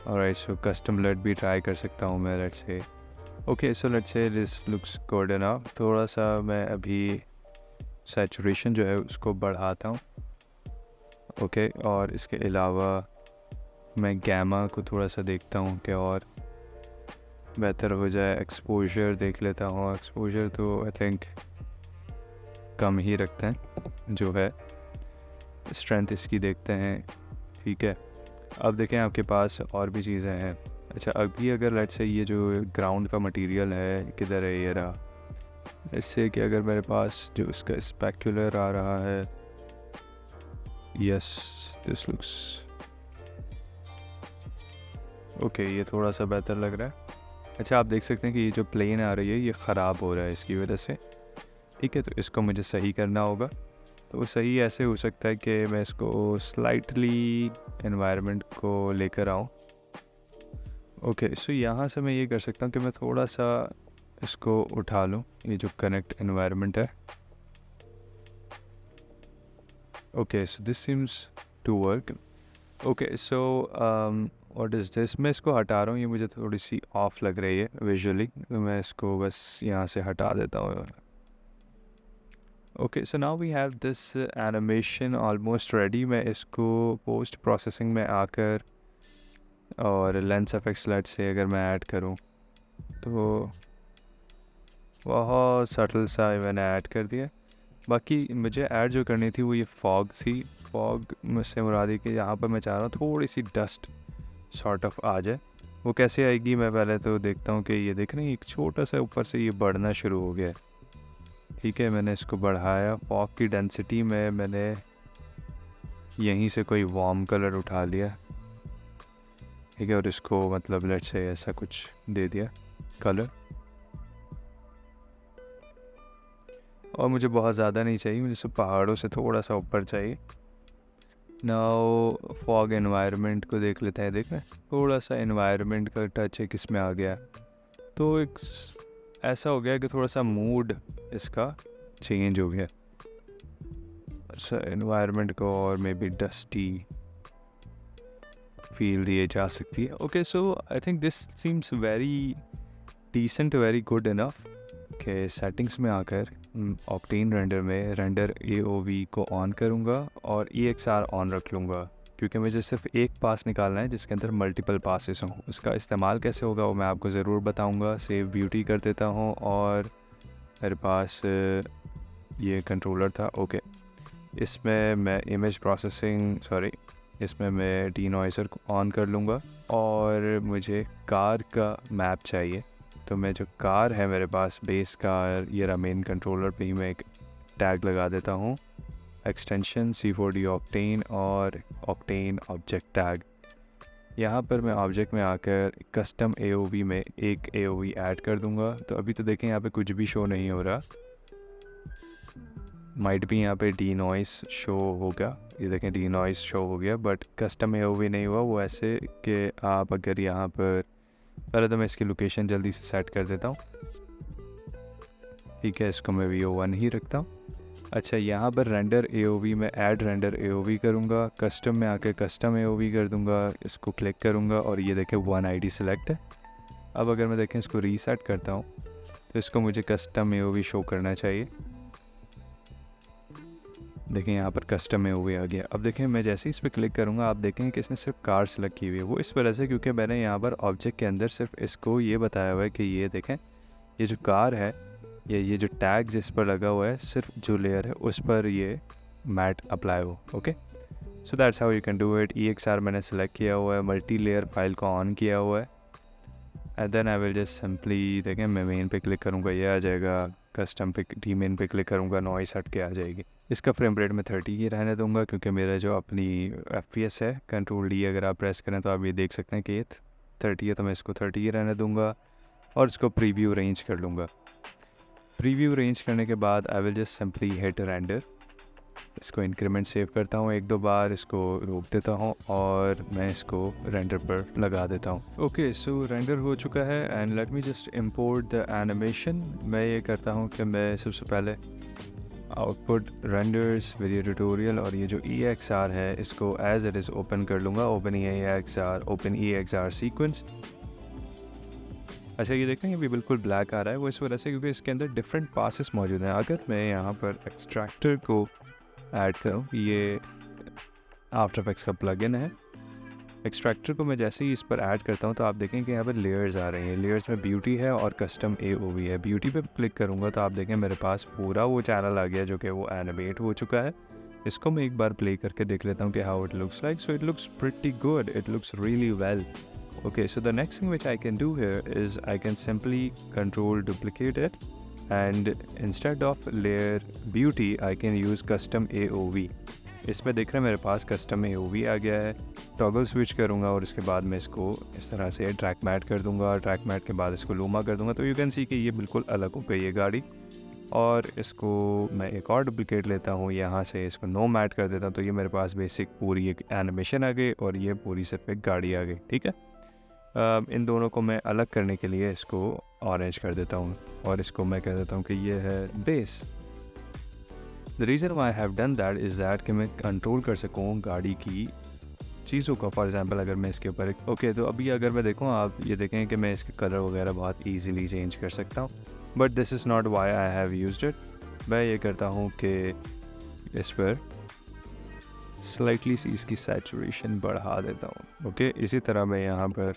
और इसको कस्टम लेट भी ट्राई कर सकता हूँ मैं, let's say. Okay, so let's say this looks good enough. थोड़ा सा मैं अभी सैचुरेशन जो है उसको बढ़ाता हूँ। ओके, और इसके अलावा मैं गैमा को थोड़ा सा देखता हूँ कि और बेहतर हो जाए। एक्सपोजर देख लेता हूँ, एक्सपोजर तो आई थिंक कम ही रखते हैं जो है। स्ट्रेंथ इसकी देखते हैं। ठीक है, अब देखें आपके पास और भी चीज़ें हैं। अच्छा, अभी अगर लेट्स से ये जो ग्राउंड का मटेरियल है किधर है, ये रहा। इससे कि अगर मेरे पास जो इसका स्पेक्युलर आ रहा है, यस, दिस लुक्स ओके, ये थोड़ा सा बेहतर लग रहा है। अच्छा, आप देख सकते हैं कि ये जो प्लेन आ रही है ये ख़राब हो रहा है इसकी वजह से। ठीक है, तो इसको मुझे सही करना होगा। तो वो सही ऐसे हो सकता है कि मैं इसको स्लाइटली एनवायरनमेंट को लेकर आऊँ। ओके, सो यहाँ से मैं ये कर सकता हूँ कि मैं थोड़ा सा इसको उठा लूँ, ये जो कनेक्ट एनवायरनमेंट है। Okay, so this seems to work. Okay, so what is this, मैं इसको हटा रहा हूँ, ये मुझे थोड़ी सी ऑफ लग रही है विजुअली, तो मैं इसको बस यहाँ से हटा देता हूँ। Okay, so now we have this animation almost ready. मैं इसको पोस्ट प्रोसेसिंग में आकर और लेंस इफेक्ट्स लेट से अगर मैं ऐड करूँ तो बहुत सटल सा मैंने ऐड कर दिया। बाकी मुझे ऐड जो करनी थी वो ये फॉग थी। फॉग मुझसे मुराद है कि यहाँ पर मैं चाह रहा हूँ थोड़ी सी डस्ट सॉर्ट ऑफ आ जाए। वो कैसे आएगी, मैं पहले तो देखता हूँ कि ये देख रहे हैं एक छोटा सा ऊपर से ये बढ़ना शुरू हो गया है। ठीक है, मैंने इसको बढ़ाया। फॉग की डेंसिटी में मैंने यहीं से कोई वार्म कलर उठा लिया। ठीक है, और इसको मतलब लेट्स से ऐसा कुछ दे दिया कलर। और मुझे बहुत ज़्यादा नहीं चाहिए, मुझे सिर्फ पहाड़ों से थोड़ा सा ऊपर चाहिए। नाउ फॉग एनवायरनमेंट को देख लेते हैं। देख रहे हैं थोड़ा सा एनवायरनमेंट का टच है किस में आ गया, तो एक ऐसा हो गया कि थोड़ा सा मूड इसका चेंज हो गया। अच्छा, एनवायरनमेंट को और मे बी डस्टी फील दिए जा सकती है। Okay, so I think this seems very decent, very good enough के सेटिंग्स में आकर ऑक्टेन रेंडर में रेंडर AOV को ऑन करूँगा और EXR ऑन रख लूँगा, क्योंकि मुझे सिर्फ एक पास निकालना है जिसके अंदर मल्टीपल पासेस हों। उसका इस्तेमाल कैसे होगा वो मैं आपको ज़रूर बताऊँगा। सेव ब्यूटी कर देता हूँ और मेरे पास ये कंट्रोलर था। ओके, इसमें मैं इमेज प्रोसेसिंग इसमें मैं डीनॉइज़र को ऑन कर लूँगा और मुझे कार का मैप चाहिए। तो मैं जो कार है मेरे पास बेस कार, ये रहा मेन कंट्रोलर पे ही मैं एक टैग लगा देता हूँ, एक्सटेंशन C4D ऑक्टेन और ऑक्टेन ऑब्जेक्ट टैग। यहाँ पर मैं ऑब्जेक्ट में आकर कस्टम AOV में एक AOV ऐड कर दूँगा। तो अभी तो देखें यहाँ पे कुछ भी शो नहीं हो रहा, माइट भी यहाँ पे डीनॉइस शो होगा। ये देखें डीनॉइस शो हो गया, बट कस्टम AOV नहीं हुआ। वो ऐसे कि आप अगर यहाँ पर पहले तो मैं इसकी लोकेशन जल्दी से सेट कर देता हूँ। ठीक है, इसको मैं VO1 ही रखता हूँ। अच्छा, यहाँ पर रेंडर AOV में ऐड रेंडर AOV करूँगा, कस्टम में आके कस्टम AOV कर दूँगा, इसको क्लिक करूँगा और ये देखें 1 ID सिलेक्ट है। अब अगर मैं देखें इसको रीसेट करता हूँ तो इसको मुझे कस्टम AOV शो करना चाहिए। देखें यहाँ पर कस्टम AOV आ गया। अब देखें मैं जैसे ही इस पर क्लिक करूँगा आप देखेंगे कि इसने सिर्फ कार सेलेक्ट की हुई है। वो इस वजह से क्योंकि मैंने यहाँ पर ऑब्जेक्ट के अंदर सिर्फ इसको ये बताया हुआ है कि ये देखें ये जो कार है, ये जो टैग जिस पर लगा हुआ है, सिर्फ जो लेयर है उस पर ये मैट अप्लाई हो। Okay, so that's how you can do it. EXR मैंने सेलेक्ट किया हुआ है, मल्टी लेयर फाइल को ऑन किया हुआ है and then I will just simply देखें मैं मेन पे क्लिक करूँगा, ये आ जाएगा। कस्टम पे डी मेन पे क्लिक करूँगा, नॉइस हट के आ जाएगी। इसका फ्रेम रेट मैं 30 ही रहने दूंगा क्योंकि मेरा जो अपनी FPS है कंट्रोल D अगर आप प्रेस करें तो आप ये देख सकते हैं कि ये 30 है, तो मैं इसको 30 ही रहने दूंगा और इसको प्रीव्यू रेंज कर लूँगा। प्रीव्यू रेंज करने के बाद आई will just simply hit render. इसको इंक्रीमेंट सेव करता हूँ 1-2 बार, इसको रोक देता हूँ और मैं इसको रेंडर पर लगा देता हूँ। ओके, सो रेंडर हो चुका है and let me just import the animation. मैं ये करता हूँ कि मैं सबसे पहले आउटपुट रेंडर्स वीडियो ट्यूटोरियल और ये जो EXR है इसको एज इट इज़ ओपन कर लूँगा। Open EXR sequence. अच्छा, ये देखें ये भी बिल्कुल ब्लैक आ रहा है, वो इस वजह से क्योंकि इसके अंदर डिफरेंट पासेस मौजूद हैं। अगर मैं यहाँ पर एक्सट्रैक्टर को ऐड करूँ, ये आफ्टर इफेक्ट्स का प्लगइन है। एक्सट्रैक्टर को मैं जैसे ही इस पर ऐड करता हूँ तो आप देखें कि यहाँ पर लेयर्स आ रही हैं। लेयर्स में ब्यूटी है और कस्टम AOV है। ब्यूटी पे क्लिक करूँगा तो आप देखें मेरे पास पूरा वो चैनल आ गया जो कि वो एनिमेट हो चुका है। इसको मैं एक बार प्ले करके देख लेता हूँ कि how it looks like. So it looks pretty good, it looks really well. Okay, so the next thing which I can do here is I can simply control duplicate it and instead of layer beauty I can use custom AOV। इसमें देख रहे हैं मेरे पास custom AOV आ गया है। Toggle switch करूँगा और इसके बाद मैं इसको इस तरह से ट्रैक मैट कर दूँगा। ट्रैक मैट के बाद इसको लूमा कर दूँगा तो यू कैन सी कि ये बिल्कुल अलग हो गई है गाड़ी। और इसको मैं एक और डुप्लिकेट लेता हूँ, यहाँ से इसको नो मैट कर देता हूँ तो ये मेरे पास बेसिक पूरी एक एनिमेशन आ गई और ये पूरी सिर्फ एक गाड़ी आ गई। ठीक है, इन दोनों को मैं अलग करने के लिए इसको ऑरेंज कर देता हूँ और इसको मैं कह देता हूँ कि ये है base. The reason why have done that is that कि मैं कंट्रोल कर सकूँ गाड़ी की चीज़ों को। फॉर एग्जांपल अगर मैं इसके ऊपर ओके, तो अभी अगर मैं देखूँ आप ये देखें कि मैं इसके कलर वगैरह बहुत ईजीली चेंज कर सकता हूँ, but this is not why I have used it. मैं ये करता हूँ कि इस पर स्लाइटली सी इसकी सैचुरेशन बढ़ा देता हूँ। ओके, इसी तरह मैं यहाँ पर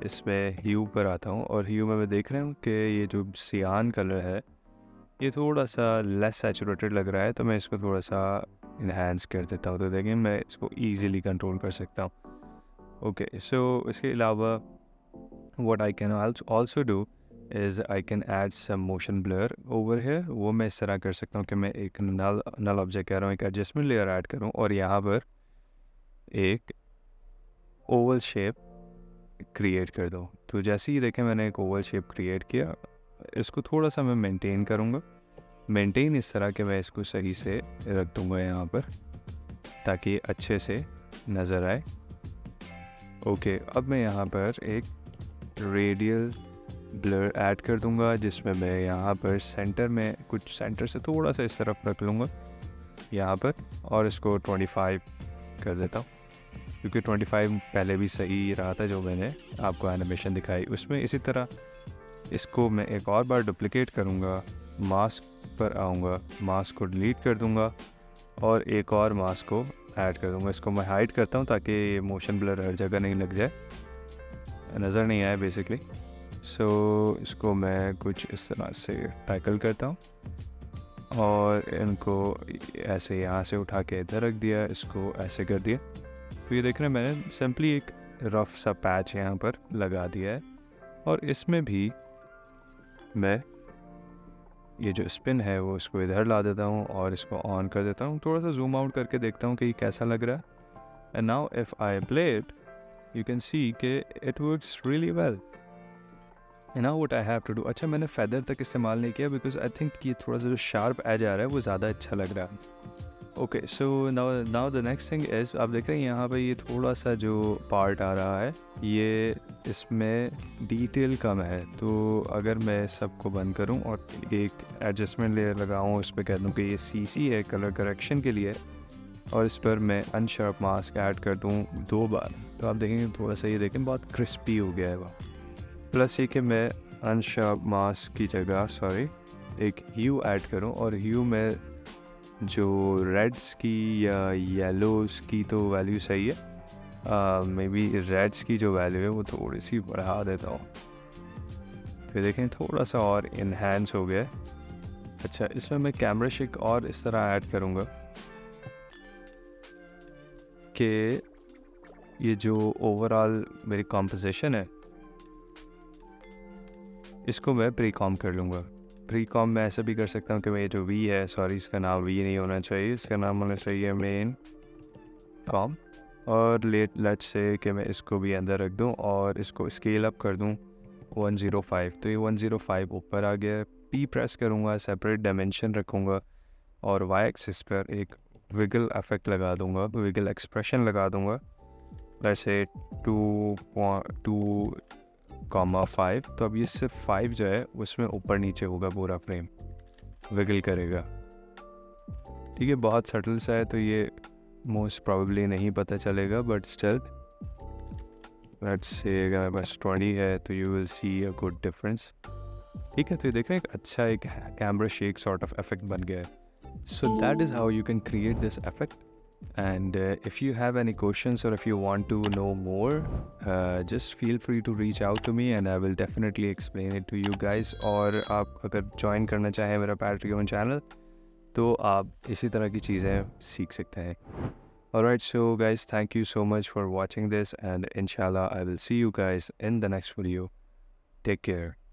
इसमें ह्यू पर आता हूँ और ह्यू में मैं देख रहा हूँ कि ये जो सियान कलर है ये थोड़ा सा लेस सैचुरेटेड लग रहा है, तो मैं इसको थोड़ा सा इन्हांस कर देता हूँ। तो देखिए मैं इसको ईज़िली कंट्रोल कर सकता हूँ। ओके, सो इसके अलावा what I can also do is I can add some motion blur over here। वो मैं इस तरह कर सकता हूँ कि मैं एक नल ऑब्जेक्ट कह रहा हूँ, एक एडजस्टमेंट लेयर ऐड करूँ और यहाँ पर एक ओवल शेप क्रिएट कर दूँ। तो जैसे ही देखें मैंने एक ओवल शेप क्रिएट किया, इसको थोड़ा सा मैं मेंटेन करूँगा। मेंटेन इस तरह के मैं इसको सही से रख दूँगा यहाँ पर ताकि अच्छे से नज़र आए। ओके, अब मैं यहाँ पर एक रेडियल ब्लर ऐड कर दूंगा जिसमें मैं यहाँ पर सेंटर में कुछ सेंटर से थोड़ा सा इस तरफ रख लूँगा यहाँ पर और इसको 25 कर देता हूँ, क्योंकि 25 पहले भी सही रहा था जो मैंने आपको एनिमेशन दिखाई उसमें। इसी तरह इसको मैं एक और बार डुप्लिकेट करूँगा, मास्क पर आऊँगा, मास्क को डिलीट कर दूँगा और एक और मास्क को ऐड कर दूँगा। इसको मैं हाइड करता हूँ ताकि मोशन ब्लर हर जगह नहीं लग जाए, नज़र नहीं आए बेसिकली। सो इसको मैं कुछ इस तरह से टैकल करता हूँ और इनको ऐसे यहाँ से उठा के इधर रख दिया, इसको ऐसे कर दिया। तो ये देख रहे हैं मैंने सिंपली एक रफ सा पैच यहाँ पर लगा दिया है और इसमें भी मैं ये जो स्पिन है वो इसको इधर ला देता हूँ और इसको ऑन कर देता हूँ। थोड़ा सा जूम आउट करके देखता हूँ कि ये कैसा लग रहा है। And now if I play it you can see कि it works really well। and now what I have to do, अच्छा मैंने feather तक इस्तेमाल नहीं किया because I think ये थोड़ा सा जो sharp edge आ रहा है वो ज़्यादा अच्छा लग रहा है। Okay, so now the next thing is आप देख रहे हैं यहाँ पे ये थोड़ा सा जो पार्ट आ रहा है ये इसमें डिटेल कम है। तो अगर मैं सबको बंद करूँ और एक एडजस्टमेंट लेयर लगाऊँ, उस पर कह दूँ कि ये CC है कलर करेक्शन के लिए और इस पर मैं अनशार्प मास्क ऐड कर दूँ 2 बार, तो आप देखेंगे थोड़ा सा ये देखें बहुत क्रिस्पी हो गया है वो। प्लस ये कि मैं अनशार्प मास्क की जगह एक ह्यू ऐड करूँ और ह्यू में जो रेड्स की या येलोस की तो वैल्यू सही है, मे बी रेड्स की जो वैल्यू है वो थोड़ी सी बढ़ा देता हूँ। फिर देखें थोड़ा सा और इन्हांस हो गया है। अच्छा, इसमें मैं कैमरा शेक और इस तरह ऐड करूँगा कि ये जो ओवरऑल मेरी कॉम्पोजिशन है इसको मैं प्री कॉम कर लूँगा। प्री कॉम मैं ऐसा भी कर सकता हूँ कि मैं ये जो वी है, इसका नाम वी नहीं होना चाहिए, इसका नाम होना चाहिए मेन कॉम। और लेट्स से कि मैं इसको भी अंदर रख दूँ और इसको स्केल अप कर दूँ 105। तो ये 105 ऊपर आ गया। पी प्रेस करूँगा, सेपरेट डायमेंशन रखूँगा और वाई एक्सिस पर एक विगल इफेक्ट लगा दूँगा, विगल एक्सप्रेशन लगा दूँगा। वैसे 2.2,5। तो अब ये सिर्फ 5 जो है उसमें ऊपर नीचे होगा, पूरा फ्रेम विगल करेगा। ठीक है, बहुत सटल सा है तो ये मोस्ट प्रॉबेबली नहीं पता चलेगा, बट स्टिल लेट्स से अगर मेरे पास 20 है तो you will see a good difference. ठीक है, तो ये देखें एक अच्छा एक camera shake sort of effect बन गया है। So that is how you can create this effect. And if you have any questions or if you want to know more, just feel free to reach out to me and I will definitely explain it to you guys. और आप अगर join करना चाहें मेरा Patreon channel तो आप इसी तरह की चीज़ें सीख सकते हैं। Alright, so guys, thank you so much for watching this and inshallah I will see you guys in the next video. Take care.